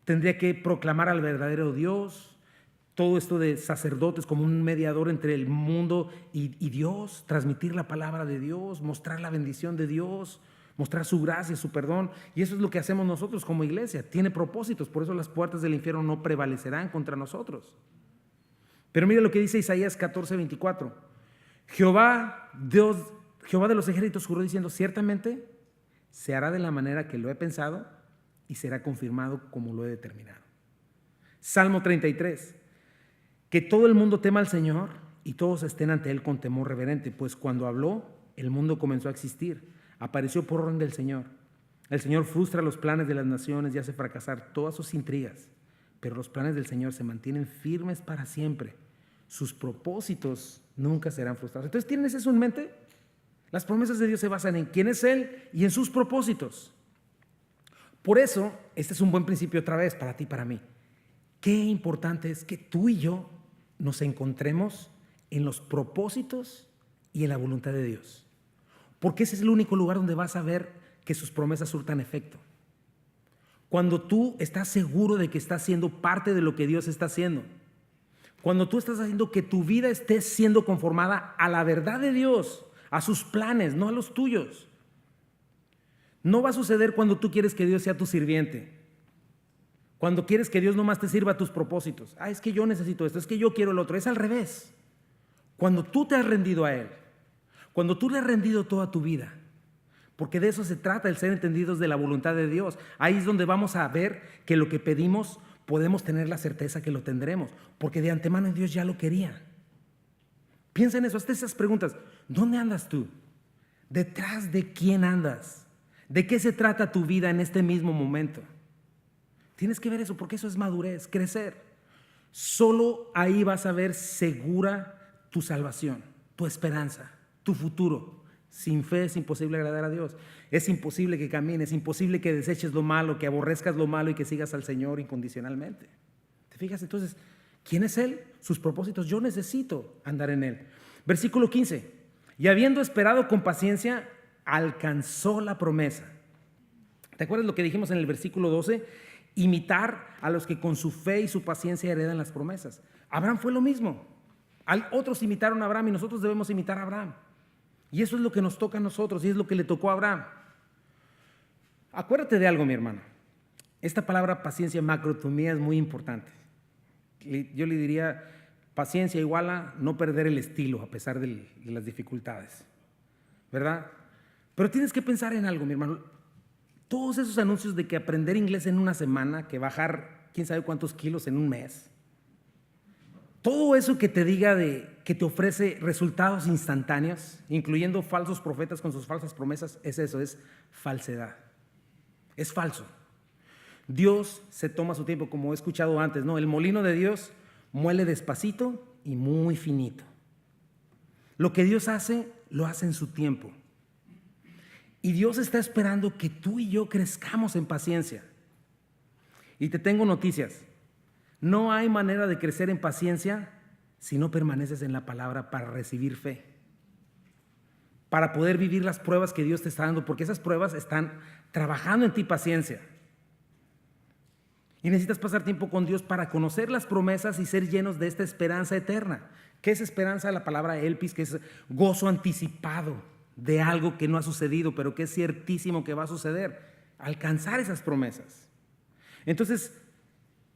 tendría que proclamar al verdadero Dios. Todo esto de sacerdotes como un mediador entre el mundo y Dios, transmitir la palabra de Dios, mostrar la bendición de Dios, mostrar su gracia, su perdón. Y eso es lo que hacemos nosotros como iglesia. Tiene propósitos, por eso las puertas del infierno no prevalecerán contra nosotros. Pero mira lo que dice Isaías 14:24. Jehová de los ejércitos juró diciendo, ciertamente se hará de la manera que lo he pensado y será confirmado como lo he determinado. Salmo 33. Que todo el mundo tema al Señor y todos estén ante Él con temor reverente, pues cuando habló, el mundo comenzó a existir. Apareció por orden del Señor El Señor frustra los planes de las naciones y hace fracasar todas sus intrigas, pero los planes del Señor se mantienen firmes para siempre. Sus propósitos nunca serán frustrados. Entonces, ¿tienes eso en mente? Las promesas de Dios se basan en quién es Él y en sus propósitos. Por eso, este es un buen principio otra vez para ti y para mí. Qué importante es que tú y yo nos encontremos en los propósitos y en la voluntad de Dios. Porque ese es el único lugar donde vas a ver que sus promesas surtan efecto. Cuando tú estás seguro de que estás siendo parte de lo que Dios está haciendo. Cuando tú estás haciendo que tu vida esté siendo conformada a la verdad de Dios, a sus planes, no a los tuyos. No va a suceder cuando tú quieres que Dios sea tu sirviente. Cuando quieres que Dios nomás te sirva a tus propósitos. Es que yo necesito esto, es que yo quiero el otro. Es al revés. Cuando tú te has rendido a Él, cuando tú le has rendido toda tu vida, porque de eso se trata, el ser entendidos de la voluntad de Dios. Ahí es donde vamos a ver que lo que pedimos podemos tener la certeza que lo tendremos, porque de antemano Dios ya lo quería. Piensa en eso, hazte esas preguntas. ¿Dónde andas tú? ¿Detrás de quién andas? ¿De qué se trata tu vida en este mismo momento? Tienes que ver eso, porque eso es madurez, crecer. Solo ahí vas a ver segura tu salvación, tu esperanza, tu futuro. Sin fe es imposible agradar a Dios. Es imposible que camines, es imposible que deseches lo malo, que aborrezcas lo malo y que sigas al Señor incondicionalmente. ¿Te fijas? Entonces, ¿quién es Él? Sus propósitos. Yo necesito andar en Él. Versículo 15. Y habiendo esperado con paciencia, alcanzó la promesa. ¿Te acuerdas lo que dijimos en el versículo 12? Imitar a los que con su fe y su paciencia heredan las promesas. Abraham fue lo mismo. Otros imitaron a Abraham y nosotros debemos imitar a Abraham. Y eso es lo que nos toca a nosotros y es lo que le tocó a Abraham. Acuérdate de algo, mi hermano. Esta palabra paciencia, macrotomía, es muy importante. Yo le diría, paciencia igual a no perder el estilo a pesar de las dificultades, ¿verdad? Pero tienes que pensar en algo, mi hermano. Todos esos anuncios de que aprender inglés en una semana, que bajar quién sabe cuántos kilos en un mes, todo eso que te diga que te ofrece resultados instantáneos, incluyendo falsos profetas con sus falsas promesas, es eso, es falsedad. Es falso. Dios se toma su tiempo, como he escuchado antes, ¿no? El molino de Dios muele despacito y muy finito. Lo que Dios hace, lo hace en su tiempo. Y Dios está esperando que tú y yo crezcamos en paciencia. Y te tengo noticias. No hay manera de crecer en paciencia si no permaneces en la palabra para recibir fe, para poder vivir las pruebas que Dios te está dando, porque esas pruebas están trabajando en ti paciencia. Y necesitas pasar tiempo con Dios para conocer las promesas y ser llenos de esta esperanza eterna. ¿Qué es esperanza? La palabra elpis, que es gozo anticipado de algo que no ha sucedido, pero que es ciertísimo que va a suceder. Alcanzar esas promesas. Entonces,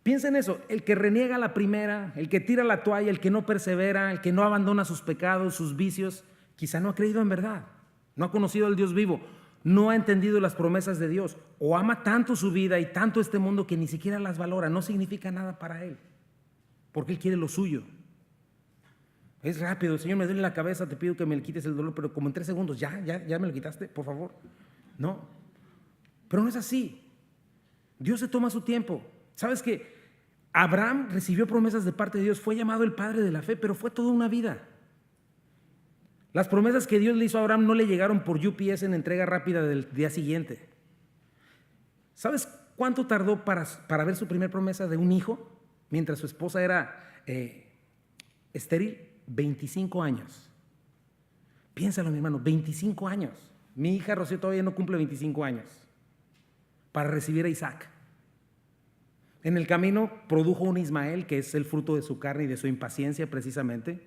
piensa en eso, el que reniega la primera, el que tira la toalla, el que no persevera, el que no abandona sus pecados, sus vicios, quizá no ha creído en verdad, no ha conocido al Dios vivo, no ha entendido las promesas de Dios, o ama tanto su vida y tanto este mundo que ni siquiera las valora, no significa nada para él, porque él quiere lo suyo. Es rápido, Señor, me duele la cabeza, te pido que me le quites el dolor, pero como en 3 segundos, ya me lo quitaste, por favor. No, pero no es así. Dios se toma su tiempo. ¿Sabes qué? Abraham recibió promesas de parte de Dios, fue llamado el padre de la fe, pero fue toda una vida. Las promesas que Dios le hizo a Abraham no le llegaron por UPS en entrega rápida del día siguiente. ¿Sabes cuánto tardó para ver su primera promesa de un hijo mientras su esposa era estéril? 25 años. Piénsalo, mi hermano, 25 años. Mi hija Rocío todavía no cumple 25 años para recibir a Isaac. En el camino produjo un Ismael, que es el fruto de su carne y de su impaciencia precisamente.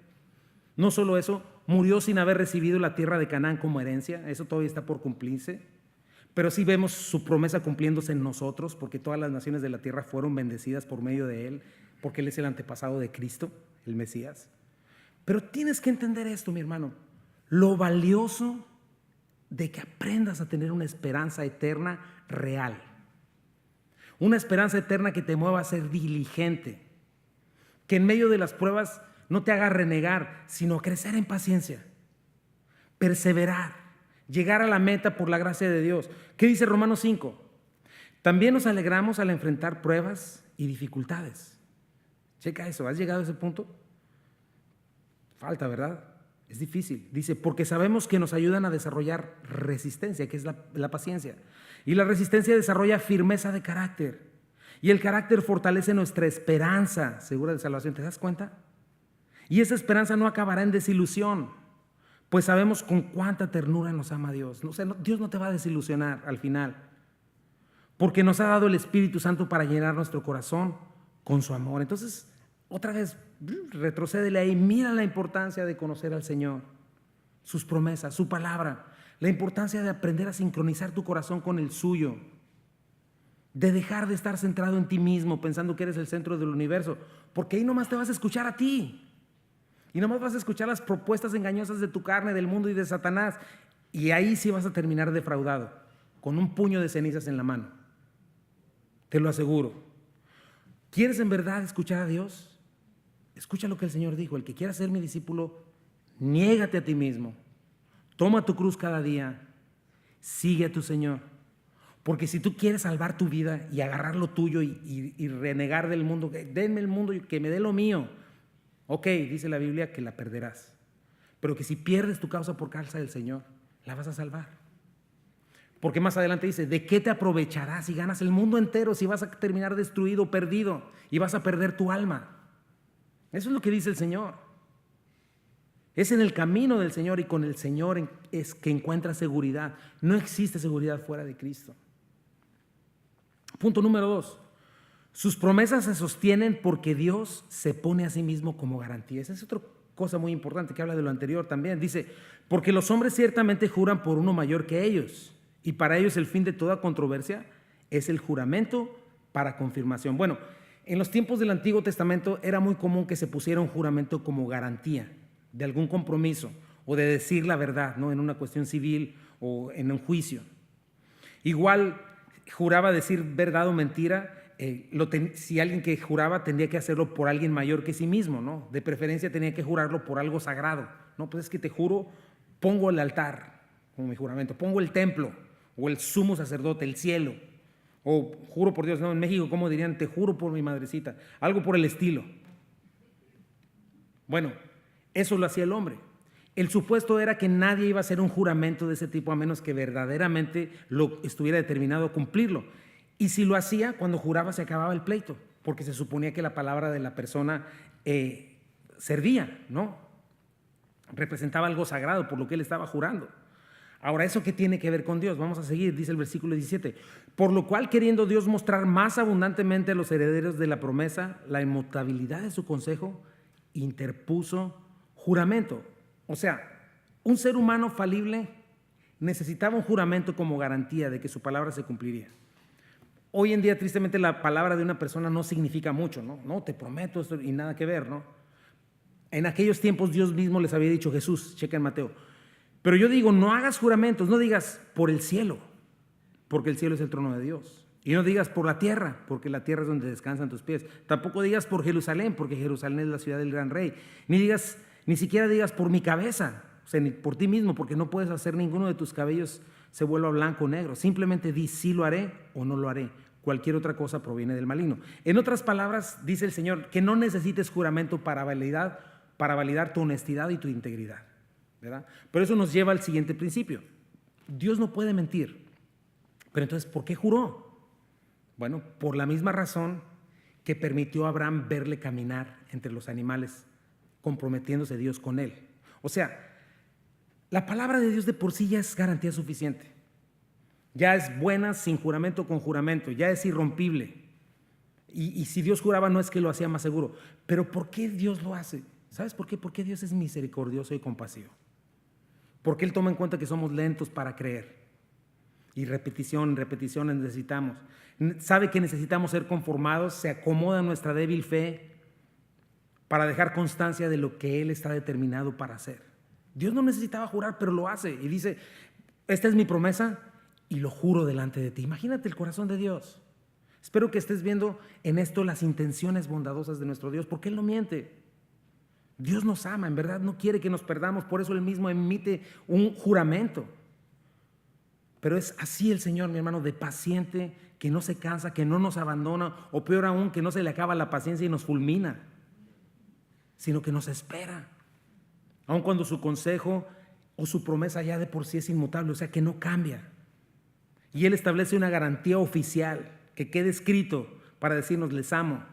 No solo eso, murió sin haber recibido la tierra de Canaán como herencia. Eso todavía está por cumplirse. Pero sí vemos su promesa cumpliéndose en nosotros, porque todas las naciones de la tierra fueron bendecidas por medio de él, porque él es el antepasado de Cristo, el Mesías. Pero tienes que entender esto, mi hermano, lo valioso de que aprendas a tener una esperanza eterna real. Una esperanza eterna que te mueva a ser diligente, que en medio de las pruebas no te haga renegar, sino crecer en paciencia, perseverar, llegar a la meta por la gracia de Dios. ¿Qué dice Romanos 5? También nos alegramos al enfrentar pruebas y dificultades. Checa eso, ¿has llegado a ese punto? Falta, ¿verdad? Es difícil. Dice, porque sabemos que nos ayudan a desarrollar resistencia, que es la paciencia. Y la resistencia desarrolla firmeza de carácter. Y el carácter fortalece nuestra esperanza segura de salvación. ¿Te das cuenta? Y esa esperanza no acabará en desilusión, pues sabemos con cuánta ternura nos ama Dios. O sea, Dios no te va a desilusionar al final, porque nos ha dado el Espíritu Santo para llenar nuestro corazón con su amor. Entonces, otra vez, retrocédele ahí, mira la importancia de conocer al Señor, sus promesas, su palabra, la importancia de aprender a sincronizar tu corazón con el suyo, de dejar de estar centrado en ti mismo, pensando que eres el centro del universo, porque ahí nomás te vas a escuchar a ti, y nomás vas a escuchar las propuestas engañosas de tu carne, del mundo y de Satanás, y ahí sí vas a terminar defraudado, con un puño de cenizas en la mano, te lo aseguro. ¿Quieres en verdad escuchar a Dios? Escucha lo que el Señor dijo: el que quiera ser mi discípulo, niégate a ti mismo, toma tu cruz cada día, sigue a tu Señor. Porque si tú quieres salvar tu vida y agarrar lo tuyo y renegar del mundo, denme el mundo y que me dé lo mío, ok, dice la Biblia que la perderás, pero que si pierdes tu causa por causa del Señor, la vas a salvar. Porque más adelante dice, ¿de qué te aprovecharás si ganas el mundo entero, si vas a terminar destruido, perdido y vas a perder tu alma? Eso es lo que dice el Señor. Es en el camino del Señor y con el Señor es que encuentras seguridad. No existe seguridad fuera de Cristo. Punto número 2. Sus promesas se sostienen porque Dios se pone a sí mismo como garantía. Esa es otra cosa muy importante que habla de lo anterior también. Dice, porque los hombres ciertamente juran por uno mayor que ellos, y para ellos el fin de toda controversia es el juramento para confirmación. Bueno, en los tiempos del Antiguo Testamento era muy común que se pusiera un juramento como garantía de algún compromiso o de decir la verdad, ¿no? En una cuestión civil o en un juicio. Igual juraba decir verdad o mentira. Si alguien que juraba tendría que hacerlo por alguien mayor que sí mismo, ¿no? De preferencia tenía que jurarlo por algo sagrado, ¿no? Pues es que te juro, pongo el altar como mi juramento, pongo el templo o el sumo sacerdote, el cielo, o juro por Dios, ¿no? En México, ¿cómo dirían? Te juro por mi madrecita, algo por el estilo. Bueno, eso lo hacía el hombre. El supuesto era que nadie iba a hacer un juramento de ese tipo a menos que verdaderamente lo estuviera determinado a cumplirlo. Y si lo hacía, cuando juraba se acababa el pleito, porque se suponía que la palabra de la persona servía, ¿no? Representaba algo sagrado por lo que él estaba jurando. Ahora, ¿eso qué tiene que ver con Dios? Vamos a seguir, dice el versículo 17. Por lo cual, queriendo Dios mostrar más abundantemente a los herederos de la promesa la inmutabilidad de su consejo, interpuso juramento. O sea, un ser humano falible necesitaba un juramento como garantía de que su palabra se cumpliría. Hoy en día, tristemente, la palabra de una persona no significa mucho, ¿no? No, te prometo esto y nada que ver, ¿no? En aquellos tiempos Dios mismo les había dicho, Jesús, checa en Mateo. Pero yo digo, no hagas juramentos, no digas por el cielo, porque el cielo es el trono de Dios. Y no digas por la tierra, porque la tierra es donde descansan tus pies. Tampoco digas por Jerusalén, porque Jerusalén es la ciudad del gran rey. Ni siquiera digas por mi cabeza, o sea, ni por ti mismo, porque no puedes hacer ninguno de tus cabellos se vuelva blanco o negro. Simplemente di sí lo haré o no lo haré. Cualquier otra cosa proviene del maligno. En otras palabras, dice el Señor, que no necesites juramento para validar tu honestidad y tu integridad, ¿verdad? Pero eso nos lleva al siguiente principio. Dios no puede mentir. Pero entonces, ¿por qué juró? Bueno, por la misma razón que permitió a Abraham verle caminar entre los animales, comprometiéndose Dios con él. O sea, la palabra de Dios de por sí ya es garantía suficiente. Ya es buena sin juramento, con juramento, ya es irrompible. Y si Dios juraba no es que lo hacía más seguro. Pero ¿por qué Dios lo hace? ¿Sabes por qué? Porque Dios es misericordioso y compasivo. Porque Él toma en cuenta que somos lentos para creer. Y repetición necesitamos. Sabe que necesitamos ser conformados, se acomoda nuestra débil fe para dejar constancia de lo que Él está determinado para hacer. Dios no necesitaba jurar, pero lo hace. Y dice, esta es mi promesa y lo juro delante de ti. Imagínate el corazón de Dios. Espero que estés viendo en esto las intenciones bondadosas de nuestro Dios, porque Él no miente. Dios nos ama, en verdad no quiere que nos perdamos, por eso Él mismo emite un juramento. Pero es así el Señor, mi hermano, de paciente, que no se cansa, que no nos abandona, o peor aún, que no se le acaba la paciencia y nos fulmina, sino que nos espera. Aun cuando su consejo o su promesa ya de por sí es inmutable, o sea que no cambia. Y Él establece una garantía oficial que quede escrito para decirnos: les amo,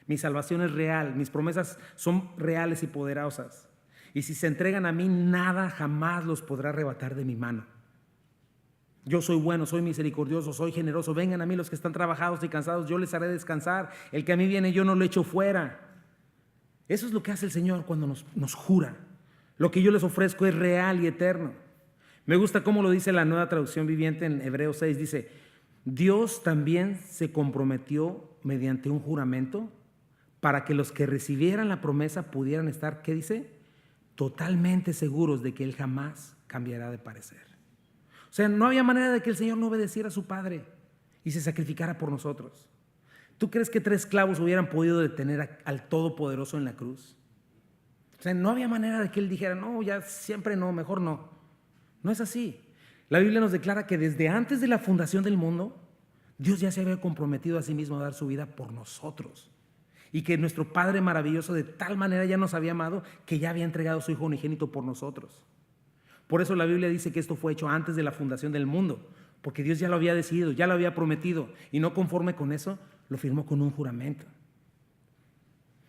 mi salvación es real, mis promesas son reales y poderosas. Y si se entregan a mí, nada jamás los podrá arrebatar de mi mano. Yo soy bueno, soy misericordioso, soy generoso. Vengan a mí los que están trabajados y cansados, yo les haré descansar. El que a mí viene, yo no lo echo fuera. Eso es lo que hace el Señor cuando nos jura. Lo que yo les ofrezco es real y eterno. Me gusta cómo lo dice la Nueva Traducción Viviente en Hebreos 6. Dice: Dios también se comprometió mediante un juramento para que los que recibieran la promesa pudieran estar, ¿qué dice? Totalmente seguros de que Él jamás cambiará de parecer. O sea, no había manera de que el Señor no obedeciera a su Padre y se sacrificara por nosotros. ¿Tú crees que 3 clavos hubieran podido detener al Todopoderoso en la cruz? O sea, no había manera de que Él dijera: no, ya siempre no, mejor no. No es así. La Biblia nos declara que desde antes de la fundación del mundo, Dios ya se había comprometido a sí mismo a dar su vida por nosotros. Y que nuestro Padre maravilloso de tal manera ya nos había amado que ya había entregado a su Hijo unigénito por nosotros. Por eso la Biblia dice que esto fue hecho antes de la fundación del mundo, porque Dios ya lo había decidido, ya lo había prometido, y no conforme con eso, lo firmó con un juramento.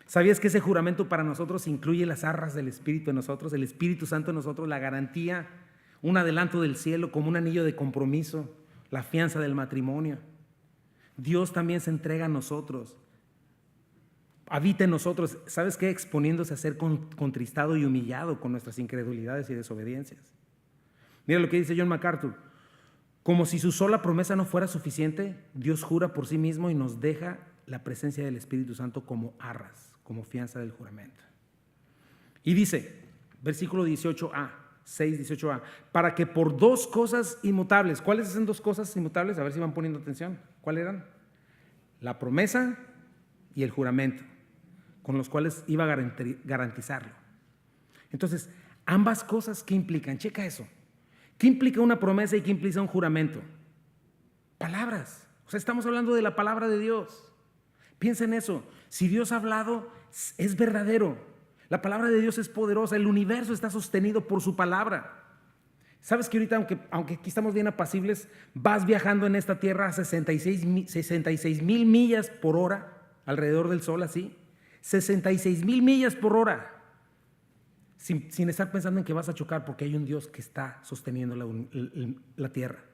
¿Sabías que ese juramento para nosotros incluye las arras del Espíritu en nosotros, el Espíritu Santo en nosotros, la garantía, un adelanto del cielo como un anillo de compromiso, la fianza del matrimonio? Dios también se entrega a nosotros, habita en nosotros, ¿sabes qué? Exponiéndose a ser contristado y humillado con nuestras incredulidades y desobediencias. Mira lo que dice John MacArthur: como si su sola promesa no fuera suficiente, Dios jura por sí mismo y nos deja la presencia del Espíritu Santo como arras, como fianza del juramento. Y dice, versículo 18a, 6:18a, para que por 2 cosas inmutables. ¿Cuáles son 2 cosas inmutables? A ver si van poniendo atención. ¿Cuáles eran? La promesa y el juramento, con los cuales iba a garantizarlo. Entonces, ambas cosas, ¿qué implican? Checa eso. ¿Qué implica una promesa y qué implica un juramento? Palabras. O sea, estamos hablando de la palabra de Dios. Piensa en eso. Si Dios ha hablado, es verdadero. La palabra de Dios es poderosa. El universo está sostenido por su palabra. ¿Sabes que ahorita, aunque aquí estamos bien apacibles, vas viajando en esta tierra a 66,000 millas por hora alrededor del sol, así? 66,000 millas por hora. Sin estar pensando en que vas a chocar, porque hay un Dios que está sosteniendo la tierra.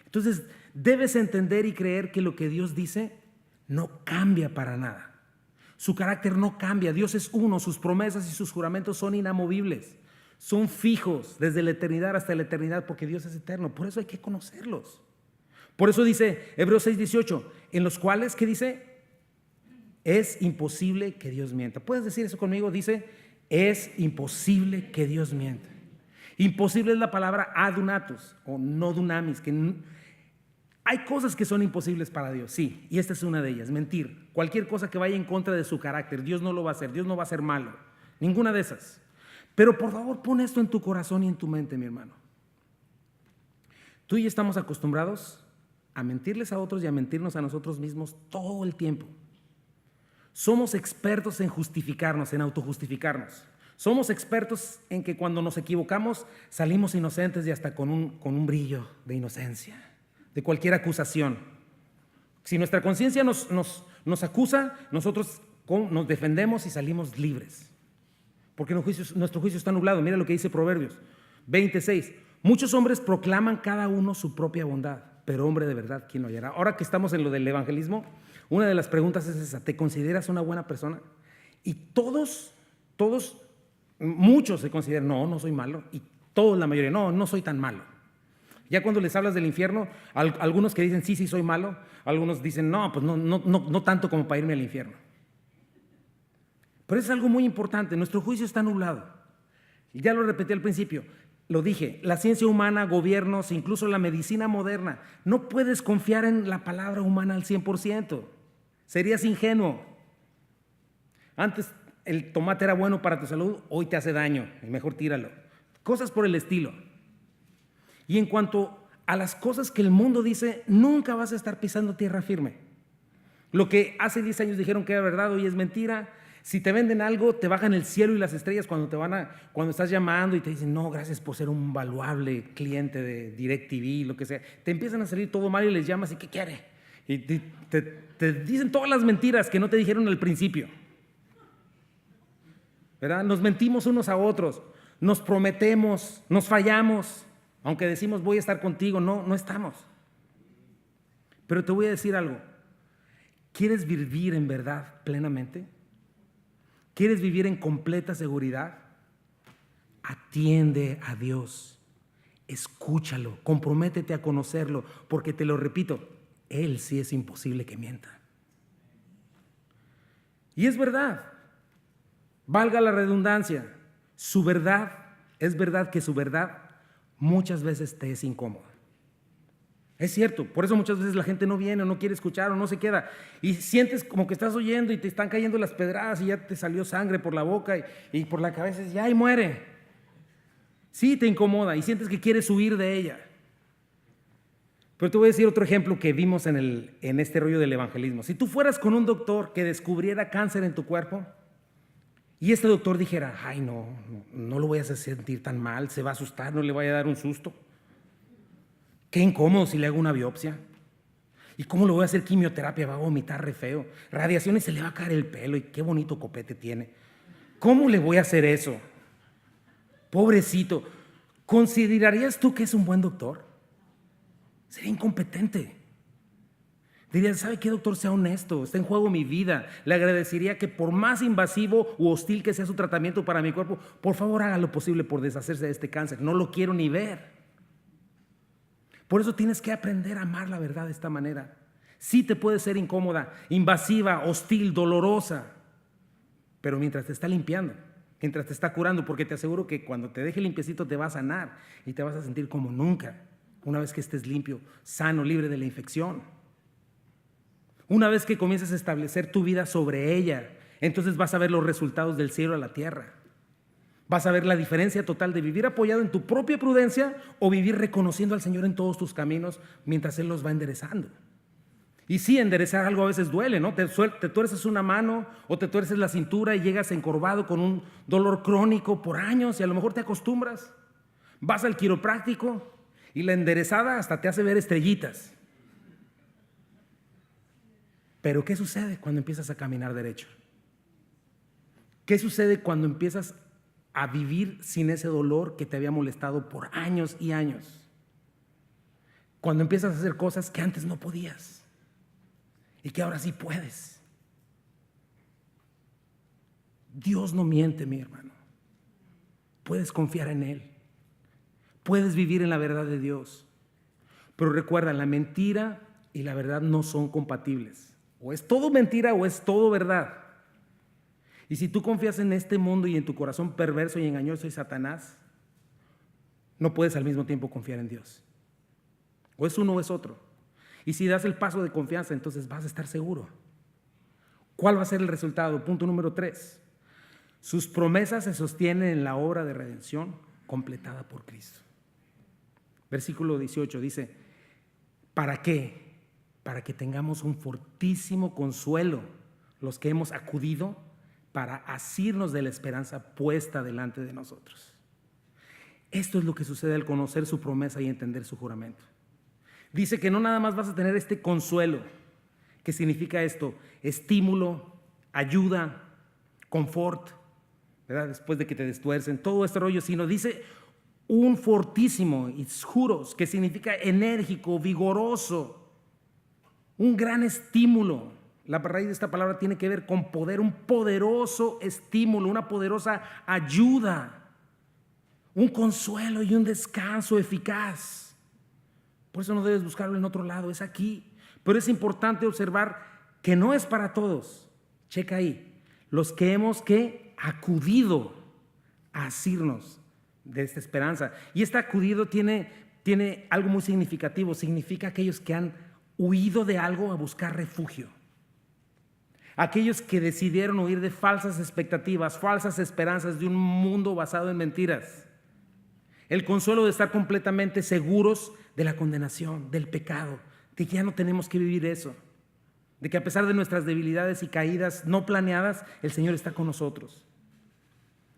Entonces, debes entender y creer que lo que Dios dice no cambia para nada. Su carácter no cambia. Dios es uno, sus promesas y sus juramentos son inamovibles. Son fijos desde la eternidad hasta la eternidad, porque Dios es eterno. Por eso hay que conocerlos. Por eso dice Hebreos 6:18, en los cuales, ¿qué dice? Es imposible que Dios mienta. ¿Puedes decir eso conmigo? Dice, es imposible que Dios mienta. Imposible es la palabra adunatos o no dunamis, que hay cosas que son imposibles para Dios, sí, y esta es una de ellas: mentir. Cualquier cosa que vaya en contra de su carácter, Dios no lo va a hacer. Dios no va a ser malo, ninguna de esas. Pero por favor, pon esto en tu corazón y en tu mente, mi hermano. Tú y yo estamos acostumbrados a mentirles a otros y a mentirnos a nosotros mismos todo el tiempo. Somos expertos en justificarnos, en autojustificarnos. Somos expertos en que cuando nos equivocamos salimos inocentes y hasta con un brillo de inocencia de cualquier acusación. Si nuestra conciencia nos acusa, nosotros nos defendemos y salimos libres, porque nuestro juicio está nublado. Mira lo que dice Proverbios 26. Muchos hombres proclaman cada uno su propia bondad, pero hombre de verdad, ¿quién lo hallará? Ahora que estamos en lo del evangelismo, una de las preguntas es esa: ¿te consideras una buena persona? Y muchos se consideran: no soy malo. Y todos, la mayoría: no soy tan malo. Ya cuando les hablas del infierno, algunos que dicen sí soy malo, algunos dicen no tanto como para irme al infierno. Pero es algo muy importante: nuestro juicio está nublado. Y ya lo repetí al principio, lo dije, la ciencia humana, gobiernos, incluso la medicina moderna, no puedes confiar en la palabra humana al 100%. Serías ingenuo. Antes el tomate era bueno para tu salud, hoy te hace daño y mejor tíralo. Cosas por el estilo. Y en cuanto a las cosas que el mundo dice, nunca vas a estar pisando tierra firme. Lo que hace 10 años dijeron que era verdad, hoy es mentira. Si te venden algo, te bajan el cielo y las estrellas cuando estás llamando y te dicen, no, gracias por ser un valuable cliente de DirecTV, lo que sea. Te empiezan a salir todo mal y les llamas y ¿qué quiere? Y te dicen todas las mentiras que no te dijeron al principio. ¿Verdad? Nos mentimos unos a otros, nos prometemos, nos fallamos. Aunque decimos voy a estar contigo, no estamos. Pero te voy a decir algo. ¿Quieres vivir en verdad plenamente? ¿Quieres vivir en completa seguridad? Atiende a Dios, escúchalo, comprométete a conocerlo, porque te lo repito, Él sí es imposible que mienta. Y es verdad, valga la redundancia, su verdad, es verdad que su verdad muchas veces te es incómoda. Es cierto, por eso muchas veces la gente no viene o no quiere escuchar o no se queda y sientes como que estás oyendo y te están cayendo las pedradas y ya te salió sangre por la boca y por la cabeza y ya y muere. Sí, te incomoda y sientes que quieres huir de ella. Pero te voy a decir otro ejemplo que vimos en este rollo del evangelismo. Si tú fueras con un doctor que descubriera cáncer en tu cuerpo y este doctor dijera, ay no lo voy a hacer sentir tan mal, se va a asustar, no le vaya a dar un susto. Qué incómodo si le hago una biopsia. ¿Y cómo le voy a hacer quimioterapia? Va a vomitar re feo. Radiaciones, se le va a caer el pelo y qué bonito copete tiene. ¿Cómo le voy a hacer eso? Pobrecito. ¿Considerarías tú que es un buen doctor? Sería incompetente. Dirías, ¿sabe qué, doctor? Sea honesto, está en juego mi vida. Le agradecería que por más invasivo u hostil que sea su tratamiento para mi cuerpo, por favor haga lo posible por deshacerse de este cáncer. No lo quiero ni ver. Por eso tienes que aprender a amar la verdad de esta manera. Sí te puede ser incómoda, invasiva, hostil, dolorosa, pero mientras te está limpiando, mientras te está curando, porque te aseguro que cuando te deje limpiecito te va a sanar y te vas a sentir como nunca, una vez que estés limpio, sano, libre de la infección. Una vez que comiences a establecer tu vida sobre ella, entonces vas a ver los resultados del cielo a la tierra. Vas a ver la diferencia total de vivir apoyado en tu propia prudencia o vivir reconociendo al Señor en todos tus caminos mientras Él los va enderezando. Y sí, enderezar algo a veces duele, ¿no? Te tuerces una mano o te tuerces la cintura y llegas encorvado con un dolor crónico por años y a lo mejor te acostumbras. Vas al quiropráctico y la enderezada hasta te hace ver estrellitas. Pero ¿qué sucede cuando empiezas a caminar derecho? ¿Qué sucede cuando empiezas a vivir sin ese dolor que te había molestado por años y años? Cuando empiezas a hacer cosas que antes no podías y que ahora sí puedes. Dios no miente, mi hermano. Puedes confiar en Él. Puedes vivir en la verdad de Dios. Pero recuerda, la mentira y la verdad no son compatibles. O es todo mentira o es todo verdad. Y si tú confías en este mundo y en tu corazón perverso y engañoso y Satanás, no puedes al mismo tiempo confiar en Dios. O es uno o es otro. Y si das el paso de confianza, entonces vas a estar seguro. ¿Cuál va a ser el resultado? Punto número 3. Sus promesas se sostienen en la obra de redención completada por Cristo. Versículo 18 dice, ¿para qué? Para que tengamos un fortísimo consuelo los que hemos acudido para asirnos de la esperanza puesta delante de nosotros. Esto es lo que sucede al conocer su promesa y entender su juramento. Dice que no nada más vas a tener este consuelo. ¿Qué significa esto? Estímulo, ayuda, confort, ¿verdad? Después de que te destuercen, todo este rollo, sino dice un fortísimo, juros, que significa enérgico, vigoroso, un gran estímulo. La raíz de esta palabra tiene que ver con poder, un poderoso estímulo, una poderosa ayuda, un consuelo y un descanso eficaz. Por eso no debes buscarlo en otro lado, es aquí. Pero es importante observar que no es para todos. Checa ahí, los que hemos acudido a asirnos de esta esperanza. Y este acudido tiene algo muy significativo, significa aquellos que han huido de algo a buscar refugio. Aquellos que decidieron huir de falsas expectativas, falsas esperanzas de un mundo basado en mentiras. El consuelo de estar completamente seguros de la condenación, del pecado, de que ya no tenemos que vivir eso, de que a pesar de nuestras debilidades y caídas no planeadas, el Señor está con nosotros.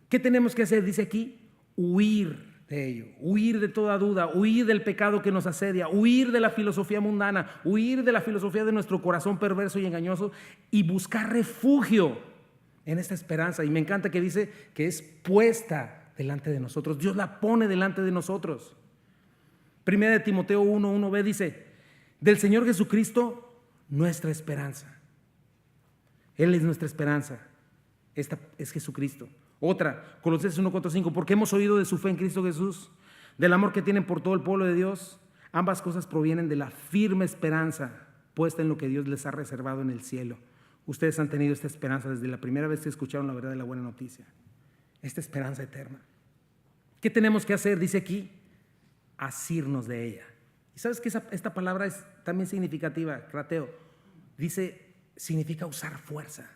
¿Qué tenemos que hacer? Dice aquí, huir de ello, huir de toda duda, huir del pecado que nos asedia, huir de la filosofía mundana, huir de la filosofía de nuestro corazón perverso y engañoso y buscar refugio en esta esperanza. Y me encanta que dice que es puesta delante de nosotros. Dios la pone delante de nosotros. Primera de Timoteo 1:1b dice, del Señor Jesucristo, nuestra esperanza. Él es nuestra esperanza. Esta es Jesucristo. Otra, Colosenses 1:4-5, porque hemos oído de su fe en Cristo Jesús, del amor que tienen por todo el pueblo de Dios. Ambas cosas provienen de la firme esperanza puesta en lo que Dios les ha reservado en el cielo. Ustedes han tenido esta esperanza desde la primera vez que escucharon la verdad de la buena noticia. Esta esperanza eterna. ¿Qué tenemos que hacer? Dice aquí, asirnos de ella. ¿Y sabes que esta palabra es también significativa? Crateo. Dice, significa usar fuerza.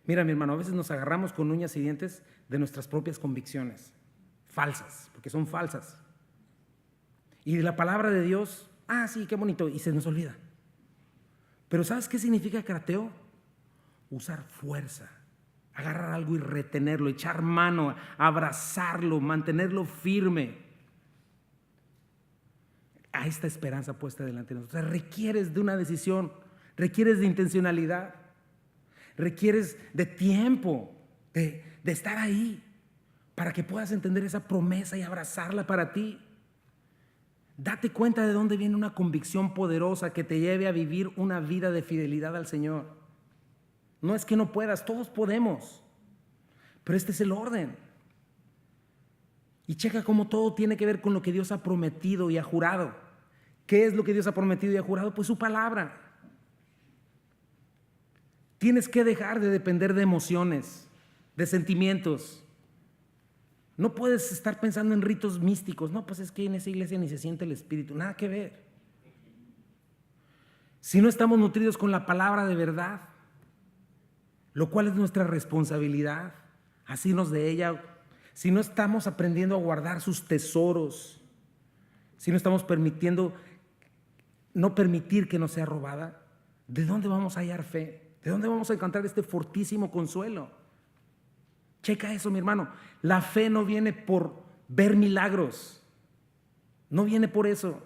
Mira, mi hermano, a veces nos agarramos con uñas y dientes de nuestras propias convicciones, falsas, porque son falsas. Y de la palabra de Dios, sí, qué bonito, y se nos olvida. Pero ¿sabes qué significa crateo? Usar fuerza, agarrar algo y retenerlo, echar mano, abrazarlo, mantenerlo firme a esta esperanza puesta delante de nosotros. O sea, requieres de una decisión, requieres de intencionalidad. Requieres de tiempo, de estar ahí, para que puedas entender esa promesa y abrazarla para ti. Date cuenta de dónde viene una convicción poderosa que te lleve a vivir una vida de fidelidad al Señor. No es que no puedas, todos podemos, pero este es el orden. Y checa cómo todo tiene que ver con lo que Dios ha prometido y ha jurado. ¿Qué es lo que Dios ha prometido y ha jurado? Pues su palabra. Tienes que dejar de depender de emociones, de sentimientos. No puedes estar pensando en ritos místicos. No, pues es que en esa iglesia ni se siente el Espíritu. Nada que ver. Si no estamos nutridos con la palabra de verdad, lo cual es nuestra responsabilidad, asirnos de ella. Si no estamos aprendiendo a guardar sus tesoros, si no estamos no permitir que nos sea robada, ¿de dónde vamos a hallar fe? ¿De dónde vamos a encontrar este fortísimo consuelo? Checa eso, mi hermano. La fe no viene por ver milagros. No viene por eso.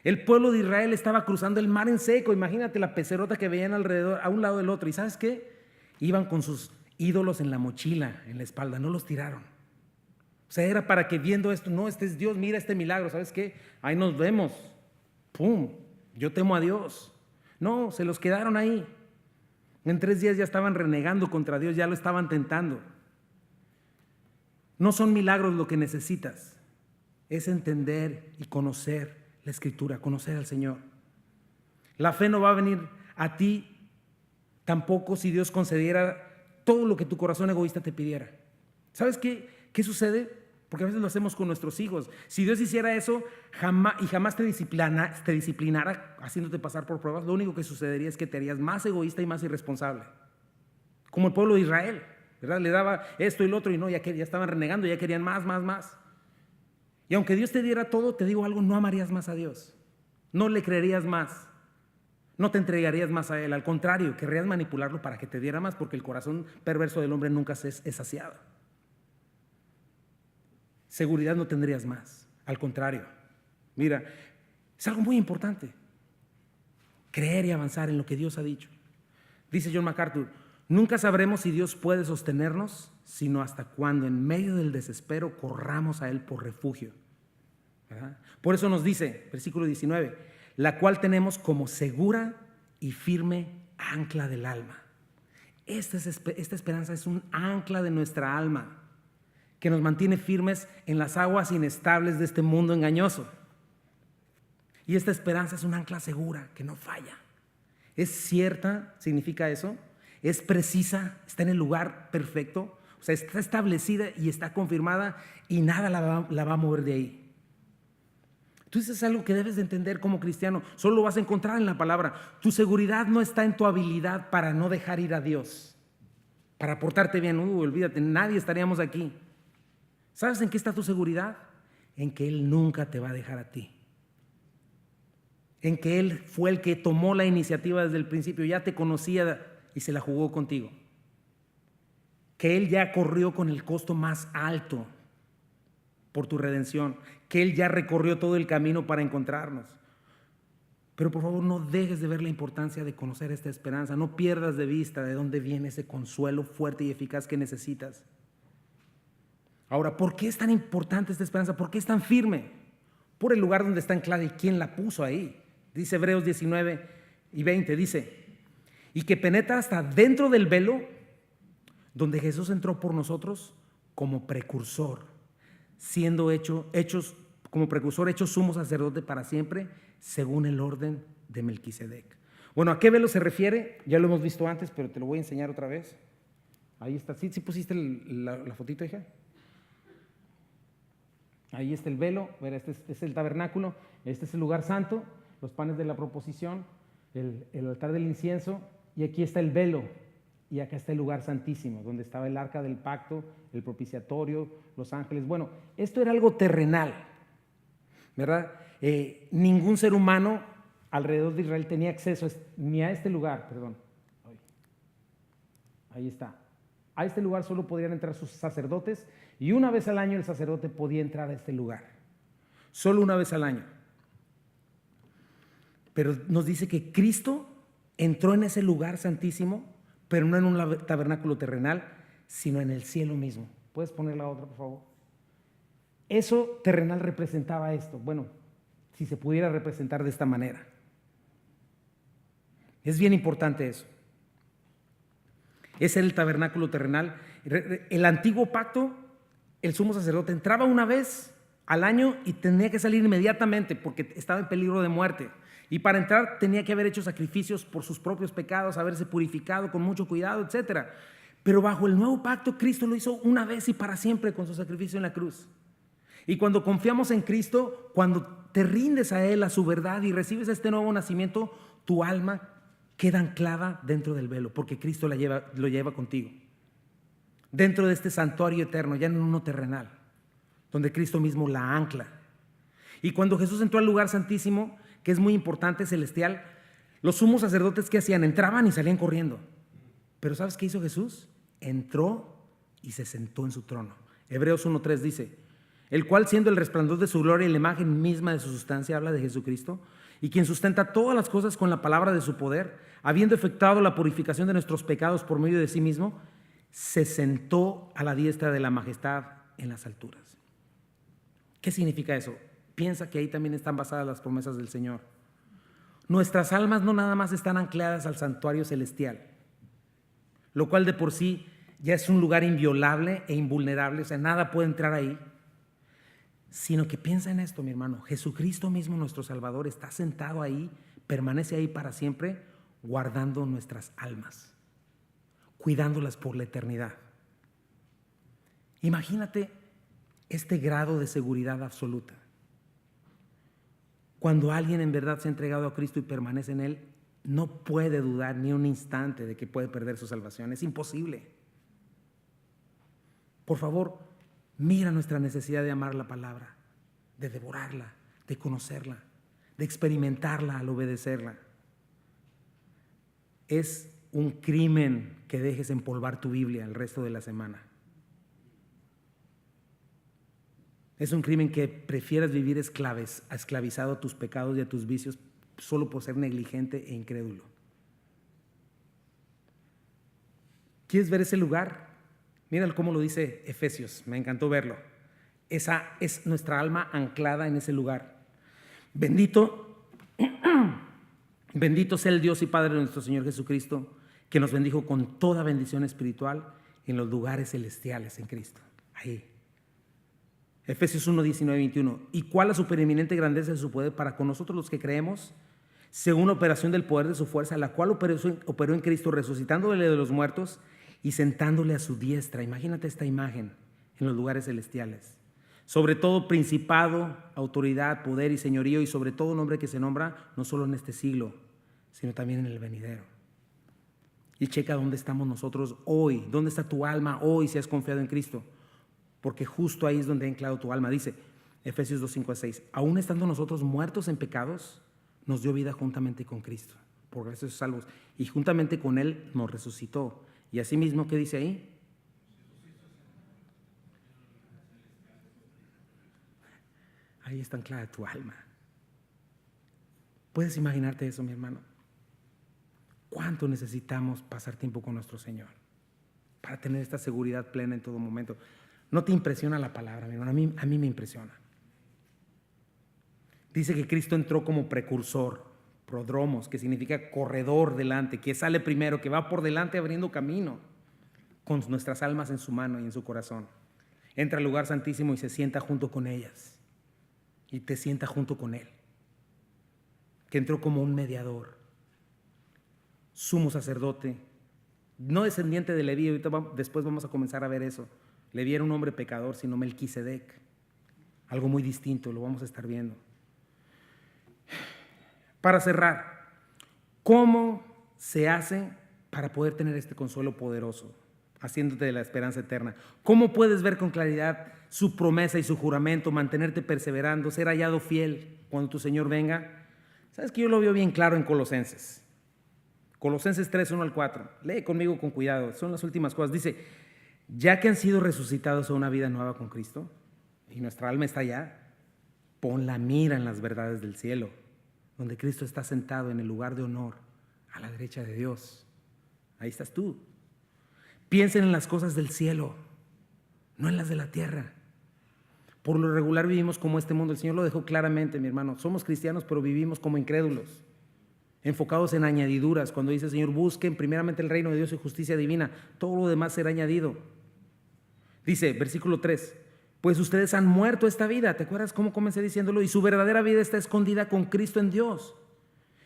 El pueblo de Israel estaba cruzando el mar en seco. Imagínate la pecerota que veían alrededor, a un lado del otro. ¿Y sabes qué? Iban con sus ídolos en la mochila, en la espalda. No los tiraron. O sea, era para que viendo esto, no, este es Dios, mira este milagro. ¿Sabes qué? Ahí nos vemos. ¡Pum! Yo temo a Dios. No, se los quedaron ahí. En 3 días ya estaban renegando contra Dios, ya lo estaban tentando. No son milagros lo que necesitas, es entender y conocer la Escritura, conocer al Señor. La fe no va a venir a ti tampoco si Dios concediera todo lo que tu corazón egoísta te pidiera. ¿Sabes qué sucede? Porque a veces lo hacemos con nuestros hijos. Si Dios hiciera eso jamás te disciplinara haciéndote pasar por pruebas, lo único que sucedería es que te harías más egoísta y más irresponsable. Como el pueblo de Israel, ¿verdad? Le daba esto y lo otro y no, ya estaban renegando, ya querían más. Y aunque Dios te diera todo, te digo algo, no amarías más a Dios. No le creerías más. No te entregarías más a Él. Al contrario, querrías manipularlo para que te diera más, porque el corazón perverso del hombre nunca es saciado. Seguridad no tendrías más, al contrario. Mira, es algo muy importante. Creer y avanzar en lo que Dios ha dicho. Dice John MacArthur, nunca sabremos si Dios puede sostenernos, sino hasta cuando en medio del desespero corramos a Él por refugio. ¿Verdad? Por eso nos dice, versículo 19, la cual tenemos como segura y firme ancla del alma. Esta esperanza es un ancla de nuestra alma, que nos mantiene firmes en las aguas inestables de este mundo engañoso. Y esta esperanza es un ancla segura, que no falla. Es cierta, significa eso. Es precisa, está en el lugar perfecto. O sea, está establecida y está confirmada y nada la va a mover de ahí. Entonces es algo que debes de entender como cristiano. Solo lo vas a encontrar en la palabra. Tu seguridad no está en tu habilidad para no dejar ir a Dios, para portarte bien. Olvídate, nadie estaríamos aquí. ¿Sabes en qué está tu seguridad? En que Él nunca te va a dejar a ti. en que Él fue el que tomó la iniciativa desde el principio, ya te conocía y se la jugó contigo. Que Él ya corrió con el costo más alto por tu redención, que Él ya recorrió todo el camino para encontrarnos. Pero por favor, no dejes de ver la importancia de conocer esta esperanza, no pierdas de vista de dónde viene ese consuelo fuerte y eficaz que necesitas. Ahora, ¿por qué es tan importante esta esperanza? ¿Por qué es tan firme? Por el lugar donde está anclada y quién la puso ahí. Dice Hebreos 19 y 20, dice, y que penetra hasta dentro del velo donde Jesús entró por nosotros como precursor, siendo hechos como precursor, hecho sumo sacerdote para siempre, según el orden de Melquisedec. Bueno, ¿a qué velo se refiere? Ya lo hemos visto antes, pero te lo voy a enseñar otra vez. Ahí está. ¿Sí pusiste la fotito, hija? Ahí está el velo. Este es el tabernáculo. Este es el lugar santo, los panes de la proposición, el altar del incienso, y aquí está el velo. Y acá está el lugar santísimo, donde estaba el arca del pacto, el propiciatorio, los ángeles. Bueno, esto era algo terrenal, ¿verdad? Ningún ser humano alrededor de Israel tenía acceso ni a este lugar, perdón. Ahí está. A este lugar solo podían entrar sus sacerdotes, y una vez al año el sacerdote podía entrar a este lugar. Solo una vez al año. Pero nos dice que Cristo entró en ese lugar santísimo, pero no en un tabernáculo terrenal, sino en el cielo mismo. ¿Puedes poner la otra, por favor? Eso terrenal representaba esto. Bueno, si se pudiera representar de esta manera. Es bien importante eso. Ese era el tabernáculo terrenal. El antiguo pacto, el sumo sacerdote entraba una vez al año y tenía que salir inmediatamente porque estaba en peligro de muerte. Y para entrar tenía que haber hecho sacrificios por sus propios pecados, haberse purificado con mucho cuidado, etc. Pero bajo el nuevo pacto, Cristo lo hizo una vez y para siempre con su sacrificio en la cruz. Y cuando confiamos en Cristo, cuando te rindes a Él, a su verdad, y recibes este nuevo nacimiento, tu alma queda anclada dentro del velo, porque Cristo lo lleva contigo. Dentro de este santuario eterno, ya en uno terrenal, donde Cristo mismo la ancla. Y cuando Jesús entró al lugar santísimo, que es muy importante, celestial, los sumos sacerdotes, ¿qué hacían? Entraban y salían corriendo. Pero ¿sabes qué hizo Jesús? Entró y se sentó en su trono. Hebreos 1:3 dice, el cual siendo el resplandor de su gloria y la imagen misma de su sustancia, habla de Jesucristo, y quien sustenta todas las cosas con la palabra de su poder, habiendo efectuado la purificación de nuestros pecados por medio de sí mismo, se sentó a la diestra de la majestad en las alturas. ¿Qué significa eso? Piensa que ahí también están basadas las promesas del Señor. Nuestras almas no nada más están ancladas al santuario celestial, lo cual de por sí ya es un lugar inviolable e invulnerable, o sea, nada puede entrar ahí, sino que piensa en esto, mi hermano. Jesucristo mismo, nuestro Salvador, está sentado ahí, permanece ahí para siempre, guardando nuestras almas, cuidándolas por la eternidad. Imagínate este grado de seguridad absoluta. Cuando alguien en verdad se ha entregado a Cristo y permanece en Él, no puede dudar ni un instante de que puede perder su salvación. Es imposible. Por favor, mira nuestra necesidad de amar la palabra, de devorarla, de conocerla, de experimentarla al obedecerla. Es un crimen que dejes empolvar tu Biblia el resto de la semana. Es un crimen que prefieras vivir esclavizado a tus pecados y a tus vicios solo por ser negligente e incrédulo. ¿Quieres ver ese lugar? Mira cómo lo dice Efesios, me encantó verlo. Esa es nuestra alma anclada en ese lugar. Bendito sea el Dios y Padre de nuestro Señor Jesucristo, que nos bendijo con toda bendición espiritual en los lugares celestiales en Cristo. Ahí. Efesios 1, 19 y 21. ¿Y cuál la supereminente grandeza de su poder para con nosotros los que creemos? Según la operación del poder de su fuerza, la cual operó en Cristo, resucitándole de los muertos y sentándole a su diestra. Imagínate esta imagen en los lugares celestiales. Sobre todo principado, autoridad, poder y señorío, y sobre todo nombre que se nombra no solo en este siglo, sino también en el venidero. Y checa dónde estamos nosotros hoy, dónde está tu alma hoy si has confiado en Cristo. Porque justo ahí es donde ha anclado tu alma. Dice Efesios 2, 5 a 6, aún estando nosotros muertos en pecados, nos dio vida juntamente con Cristo. Por gracia sois salvos. Y juntamente con Él nos resucitó. Y asimismo, ¿qué dice ahí? Ahí está anclada tu alma. ¿Puedes imaginarte eso, mi hermano? ¿Cuánto necesitamos pasar tiempo con nuestro Señor para tener esta seguridad plena en todo momento? ¿No te impresiona la palabra, mi hermano? A mí me impresiona. Dice que Cristo entró como precursor, prodromos, que significa corredor delante, que sale primero, que va por delante abriendo camino, con nuestras almas en su mano y en su corazón. Entra al lugar santísimo y se sienta junto con ellas. Y te sienta junto con Él, que entró como un mediador, sumo sacerdote, no descendiente de Leví. Después vamos a comenzar a ver eso. Leví era un hombre pecador, sino Melquisedec, algo muy distinto, lo vamos a estar viendo. Para cerrar, ¿cómo se hace para poder tener este consuelo poderoso, haciéndote de la esperanza eterna? ¿Cómo puedes ver con claridad su promesa y su juramento, mantenerte perseverando, ser hallado fiel cuando tu Señor venga? Sabes que yo lo veo bien claro en Colosenses. Colosenses 3, 1 al 4. Lee conmigo con cuidado, son las últimas cosas. Dice, ya que han sido resucitados a una vida nueva con Cristo, y nuestra alma está allá, pon la mira en las verdades del cielo, donde Cristo está sentado en el lugar de honor, a la derecha de Dios. Ahí estás tú. Piensen en las cosas del cielo, no en las de la tierra. Por lo regular vivimos como este mundo. El Señor lo dejó claramente, mi hermano. Somos cristianos, pero vivimos como incrédulos, enfocados en añadiduras. Cuando dice el Señor, busquen primeramente el reino de Dios y justicia divina, todo lo demás será añadido. Dice, versículo 3, pues ustedes han muerto esta vida. ¿Te acuerdas cómo comencé diciéndolo? Y su verdadera vida está escondida con Cristo en Dios.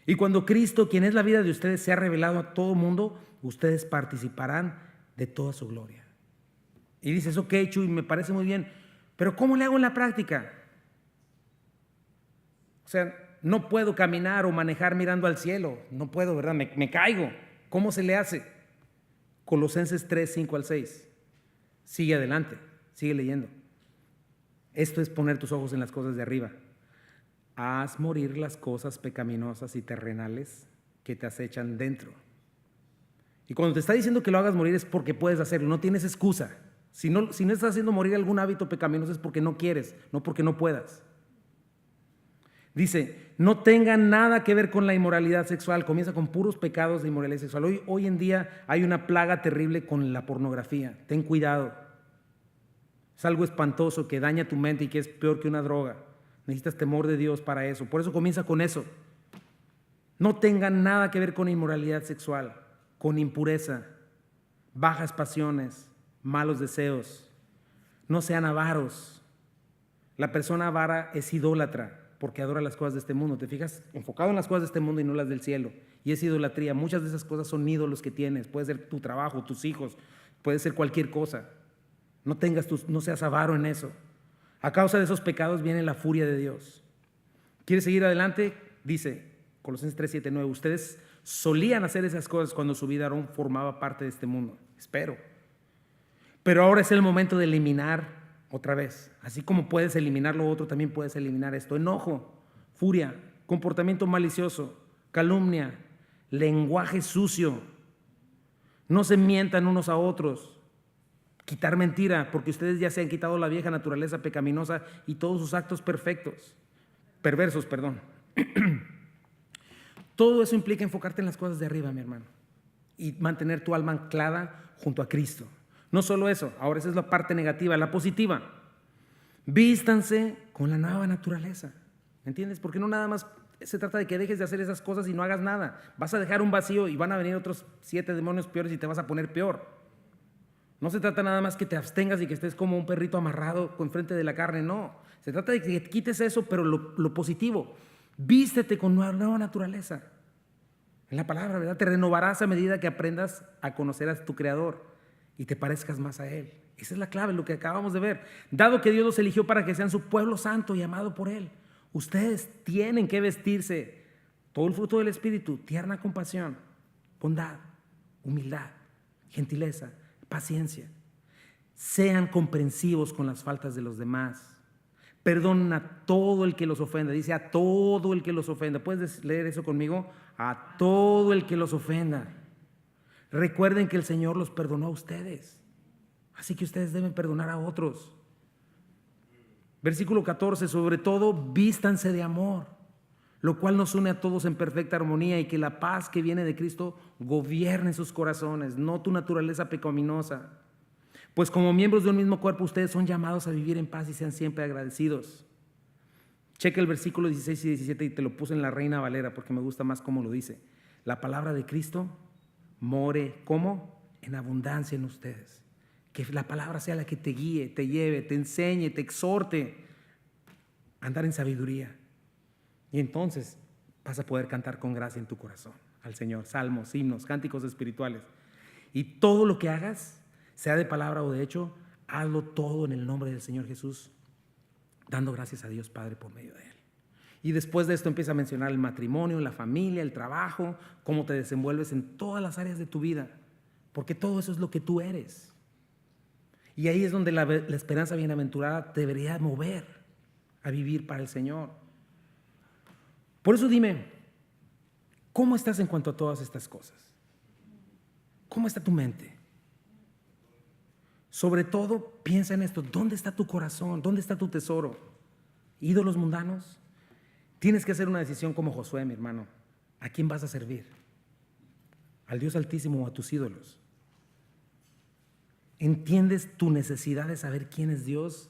Y cuando Cristo, quien es la vida de ustedes, sea revelado a todo mundo, ustedes participarán de toda su gloria. Y dice, eso que he hecho y me parece muy bien, pero ¿cómo le hago en la práctica? O sea, no puedo caminar o manejar mirando al cielo. No puedo, ¿verdad? Me caigo. ¿Cómo se le hace? Colosenses 3, 5 al 6. Sigue adelante, sigue leyendo. Esto es poner tus ojos en las cosas de arriba. Haz morir las cosas pecaminosas y terrenales que te acechan dentro. Y cuando te está diciendo que lo hagas morir es porque puedes hacerlo, no tienes excusa. Si no estás haciendo morir algún hábito pecaminoso es porque no quieres, no porque no puedas. Dice, no tengan nada que ver con la inmoralidad sexual. Comienza con puros pecados de inmoralidad sexual. Hoy en día hay una plaga terrible con la pornografía. Ten cuidado. Es algo espantoso que daña tu mente y que es peor que una droga. Necesitas temor de Dios para eso. Por eso comienza con eso. No tengan nada que ver con inmoralidad sexual, con impureza, bajas pasiones, malos deseos. No sean avaros. La persona avara es idólatra porque adora las cosas de este mundo. ¿Te fijas? Enfocado en las cosas de este mundo y no las del cielo. Y es idolatría. Muchas de esas cosas son ídolos que tienes. Puede ser tu trabajo, tus hijos, puede ser cualquier cosa. No seas avaro en eso. A causa de esos pecados viene la furia de Dios. ¿Quieres seguir adelante? Dice Colosenses 3, 7, 9. Ustedes solían hacer esas cosas cuando su vida aún formaba parte de este mundo. Espero. Pero ahora es el momento de eliminar otra vez. Así como puedes eliminar lo otro, también puedes eliminar esto. Enojo, furia, comportamiento malicioso, calumnia, lenguaje sucio. No se mientan unos a otros. Quitar mentira, porque ustedes ya se han quitado la vieja naturaleza pecaminosa y todos sus actos perversos. Todo eso implica enfocarte en las cosas de arriba, mi hermano, y mantener tu alma anclada junto a Cristo. No solo eso, ahora esa es la parte negativa. La positiva, vístanse con la nueva naturaleza. ¿Me entiendes? Porque no nada más se trata de que dejes de hacer esas cosas y no hagas nada. Vas a dejar un vacío y van a venir otros 7 demonios peores y te vas a poner peor. No se trata nada más que te abstengas y que estés como un perrito amarrado enfrente de la carne, no. Se trata de que quites eso, pero lo positivo. Vístete con nueva naturaleza. En la palabra, ¿verdad? Te renovarás a medida que aprendas a conocer a tu Creador y te parezcas más a Él. Esa es la clave, lo que acabamos de ver. Dado que Dios los eligió para que sean su pueblo santo y amado por Él, ustedes tienen que vestirse todo el fruto del Espíritu: tierna compasión, bondad, humildad, gentileza, paciencia. Sean comprensivos con las faltas de los demás. Perdonen a todo el que los ofenda. Dice a todo el que los ofenda. ¿Puedes leer eso conmigo? A todo el que los ofenda. Recuerden que el Señor los perdonó a ustedes. Así que ustedes deben perdonar a otros. Versículo 14, sobre todo vístanse de amor, lo cual nos une a todos en perfecta armonía, y que la paz que viene de Cristo gobierne sus corazones, no tu naturaleza pecaminosa. Pues como miembros de un mismo cuerpo ustedes son llamados a vivir en paz y sean siempre agradecidos. Checa el versículo 16 y 17 y te lo puse en la Reina Valera porque me gusta más cómo lo dice. La palabra de Cristo more, ¿cómo? En abundancia en ustedes. Que la palabra sea la que te guíe, te lleve, te enseñe, te exhorte a andar en sabiduría. Y entonces vas a poder cantar con gracia en tu corazón al Señor. Salmos, himnos, cánticos espirituales. Y todo lo que hagas, sea de palabra o de hecho, hazlo todo en el nombre del Señor Jesús, dando gracias a Dios Padre por medio de Él. Y después de esto empieza a mencionar el matrimonio, la familia, el trabajo, cómo te desenvuelves en todas las áreas de tu vida, porque todo eso es lo que tú eres. Y ahí es donde la esperanza bienaventurada te debería mover a vivir para el Señor. Por eso dime, ¿cómo estás en cuanto a todas estas cosas? ¿Cómo está tu mente? Sobre todo, piensa en esto. ¿Dónde está tu corazón? ¿Dónde está tu tesoro? ¿Ídolos mundanos? Tienes que hacer una decisión como Josué, mi hermano. ¿A quién vas a servir? ¿Al Dios Altísimo o a tus ídolos? ¿Entiendes tu necesidad de saber quién es Dios?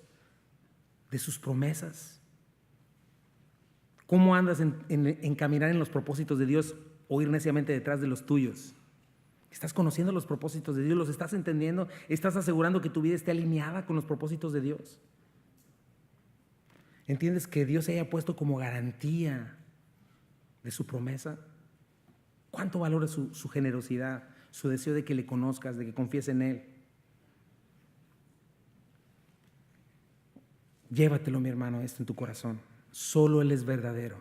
¿De sus promesas? ¿Cómo andas en caminar en los propósitos de Dios o ir neciamente detrás de los tuyos? ¿Estás conociendo los propósitos de Dios? ¿Los estás entendiendo? ¿Estás asegurando que tu vida esté alineada con los propósitos de Dios? ¿Entiendes que Dios se haya puesto como garantía de su promesa? ¿Cuánto valora su generosidad, su deseo de que le conozcas, de que confíes en Él? Llévatelo, mi hermano, esto en tu corazón. Solo Él es verdadero.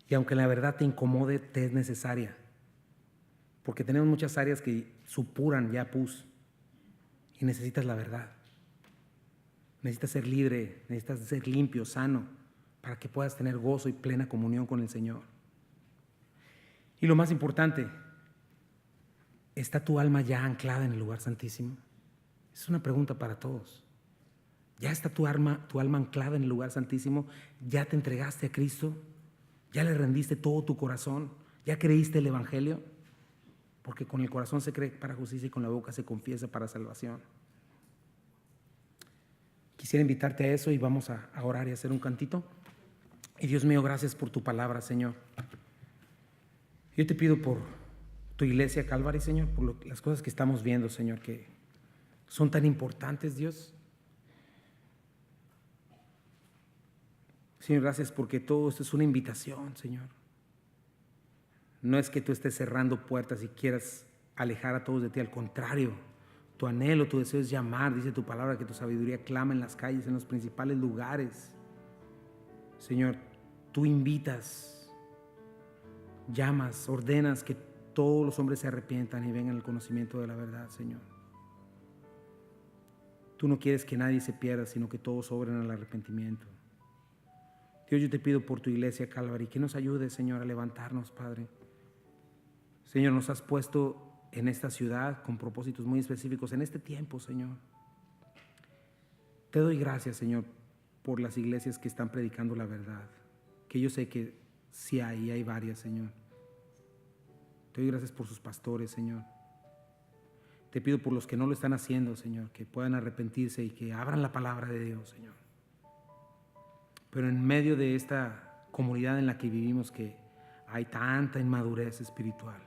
Y aunque la verdad te incomode, te es necesaria. Porque tenemos muchas áreas que supuran ya pus. Y necesitas la verdad. Necesitas ser libre, necesitas ser limpio, sano, para que puedas tener gozo y plena comunión con el Señor. Y lo más importante, ¿está tu alma ya anclada en el lugar santísimo? Es una pregunta para todos. ¿Ya está tu alma anclada en el lugar santísimo? ¿Ya te entregaste a Cristo? ¿Ya le rendiste todo tu corazón? ¿Ya creíste el Evangelio? Porque con el corazón se cree para justicia y con la boca se confiesa para salvación. Quisiera invitarte a eso y vamos a orar y a hacer un cantito. Y Dios mío, gracias por tu palabra, Señor. Yo te pido por tu iglesia Calvary, Señor, por las cosas que estamos viendo, Señor, que son tan importantes, Dios. Señor, gracias porque todo esto es una invitación, Señor. No es que tú estés cerrando puertas y quieras alejar a todos de ti, al contrario. Tu anhelo, tu deseo es llamar, dice tu palabra, que tu sabiduría clama en las calles, en los principales lugares. Señor, tú invitas, llamas, ordenas que todos los hombres se arrepientan y vengan al conocimiento de la verdad, Señor. Tú no quieres que nadie se pierda, sino que todos obren al arrepentimiento. Dios, yo te pido por tu iglesia Calvary, que nos ayude, Señor, a levantarnos, Padre. Señor, nos has puesto en esta ciudad con propósitos muy específicos en este tiempo, Señor. Te doy gracias, Señor, por las iglesias que están predicando la verdad, que yo sé que sí hay varias, Señor. Te doy gracias por sus pastores, Señor. Te pido por los que no lo están haciendo, Señor, que puedan arrepentirse y que abran la palabra de Dios, Señor. Pero en medio de esta comunidad en la que vivimos, que hay tanta inmadurez espiritual,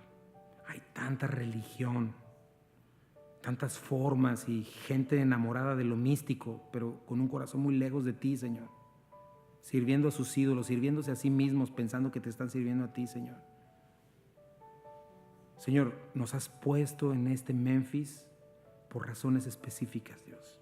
hay tanta religión, tantas formas y gente enamorada de lo místico, pero con un corazón muy lejos de ti, Señor. Sirviendo a sus ídolos, sirviéndose a sí mismos, pensando que te están sirviendo a ti, Señor. Señor, nos has puesto en este Memphis por razones específicas, Dios.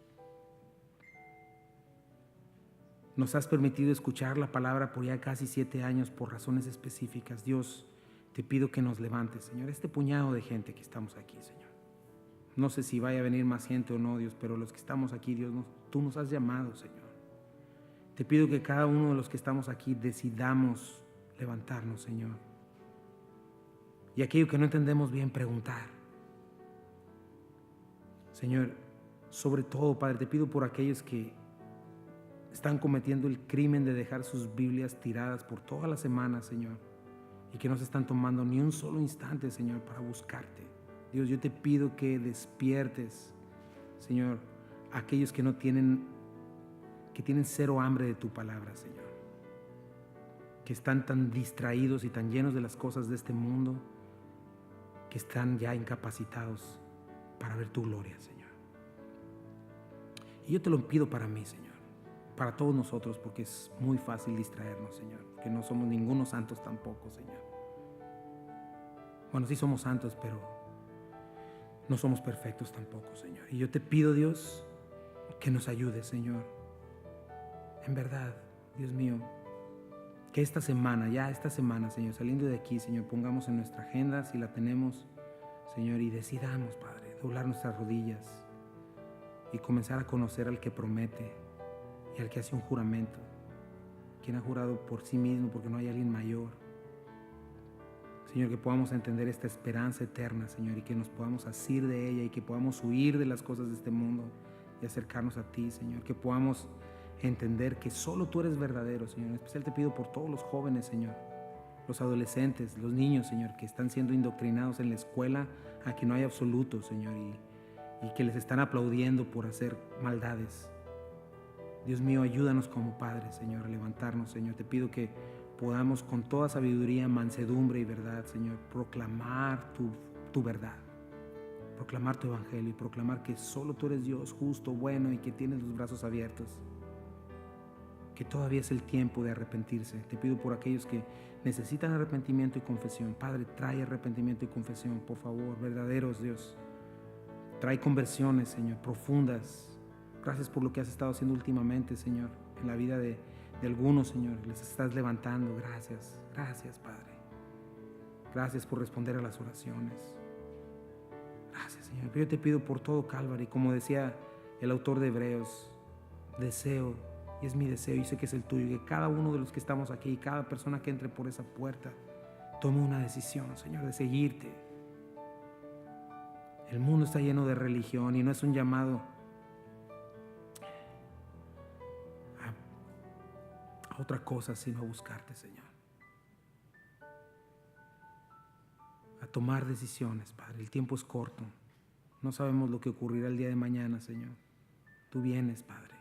Nos has permitido escuchar la palabra por ya casi 7 años por razones específicas. Dios, te pido que nos levantes, Señor, este puñado de gente que estamos aquí, Señor. No sé si vaya a venir más gente o no, Dios, pero los que estamos aquí, Dios, tú nos has llamado, Señor. Te pido que cada uno de los que estamos aquí decidamos levantarnos, Señor. Y aquello que no entendemos bien, preguntar. Señor, sobre todo, Padre, te pido por aquellos que están cometiendo el crimen de dejar sus Biblias tiradas por toda la semana, Señor, y que no se están tomando ni un solo instante, Señor, para buscarte. Dios, yo te pido que despiertes, Señor, a aquellos que tienen cero hambre de tu palabra, Señor, que están tan distraídos y tan llenos de las cosas de este mundo, que están ya incapacitados para ver tu gloria, Señor. Y yo te lo pido para mí, Señor, para todos nosotros, porque es muy fácil distraernos, Señor, que no somos ningunos santos tampoco, Señor. Bueno, sí somos santos, pero no somos perfectos tampoco, Señor. Y yo te pido, Dios, que nos ayudes, Señor. En verdad, Dios mío, que esta semana, Señor, saliendo de aquí, Señor, pongamos en nuestra agenda, si la tenemos, Señor, y decidamos, Padre, doblar nuestras rodillas y comenzar a conocer al que promete y al que hace un juramento, quien ha jurado por sí mismo porque no hay alguien mayor. Señor, que podamos entender esta esperanza eterna, Señor, y que nos podamos asir de ella y que podamos huir de las cosas de este mundo y acercarnos a ti, Señor, que podamos entender que solo tú eres verdadero, Señor. En especial te pido por todos los jóvenes, Señor, los adolescentes, los niños, Señor, que están siendo indoctrinados en la escuela a que no hay absoluto, Señor, y que les están aplaudiendo por hacer maldades. Dios mío, ayúdanos como padres, Señor, a levantarnos, Señor. Te pido que podamos con toda sabiduría, mansedumbre y verdad, Señor, proclamar tu verdad, proclamar tu evangelio y proclamar que solo tú eres Dios justo, bueno y que tienes los brazos abiertos, que todavía es el tiempo de arrepentirse. Te pido por aquellos que necesitan arrepentimiento y confesión. Padre, trae arrepentimiento y confesión, por favor, verdaderos, Dios. Trae conversiones, Señor, profundas. Gracias por lo que has estado haciendo últimamente, Señor, en la vida de algunos, Señor. Les estás levantando. Gracias, gracias, Padre. Gracias por responder a las oraciones. Gracias, Señor. Pero yo te pido por todo Calvary, como decía el autor de Hebreos, deseo, y es mi deseo, y sé que es el tuyo, que cada uno de los que estamos aquí, cada persona que entre por esa puerta, tome una decisión, Señor, de seguirte. El mundo está lleno de religión y no es un llamado a otra cosa, sino a buscarte, Señor. A tomar decisiones, Padre. El tiempo es corto. No sabemos lo que ocurrirá el día de mañana, Señor. Tú vienes, Padre.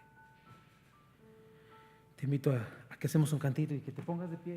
Te invito a que hacemos un cantito y que te pongas de pie.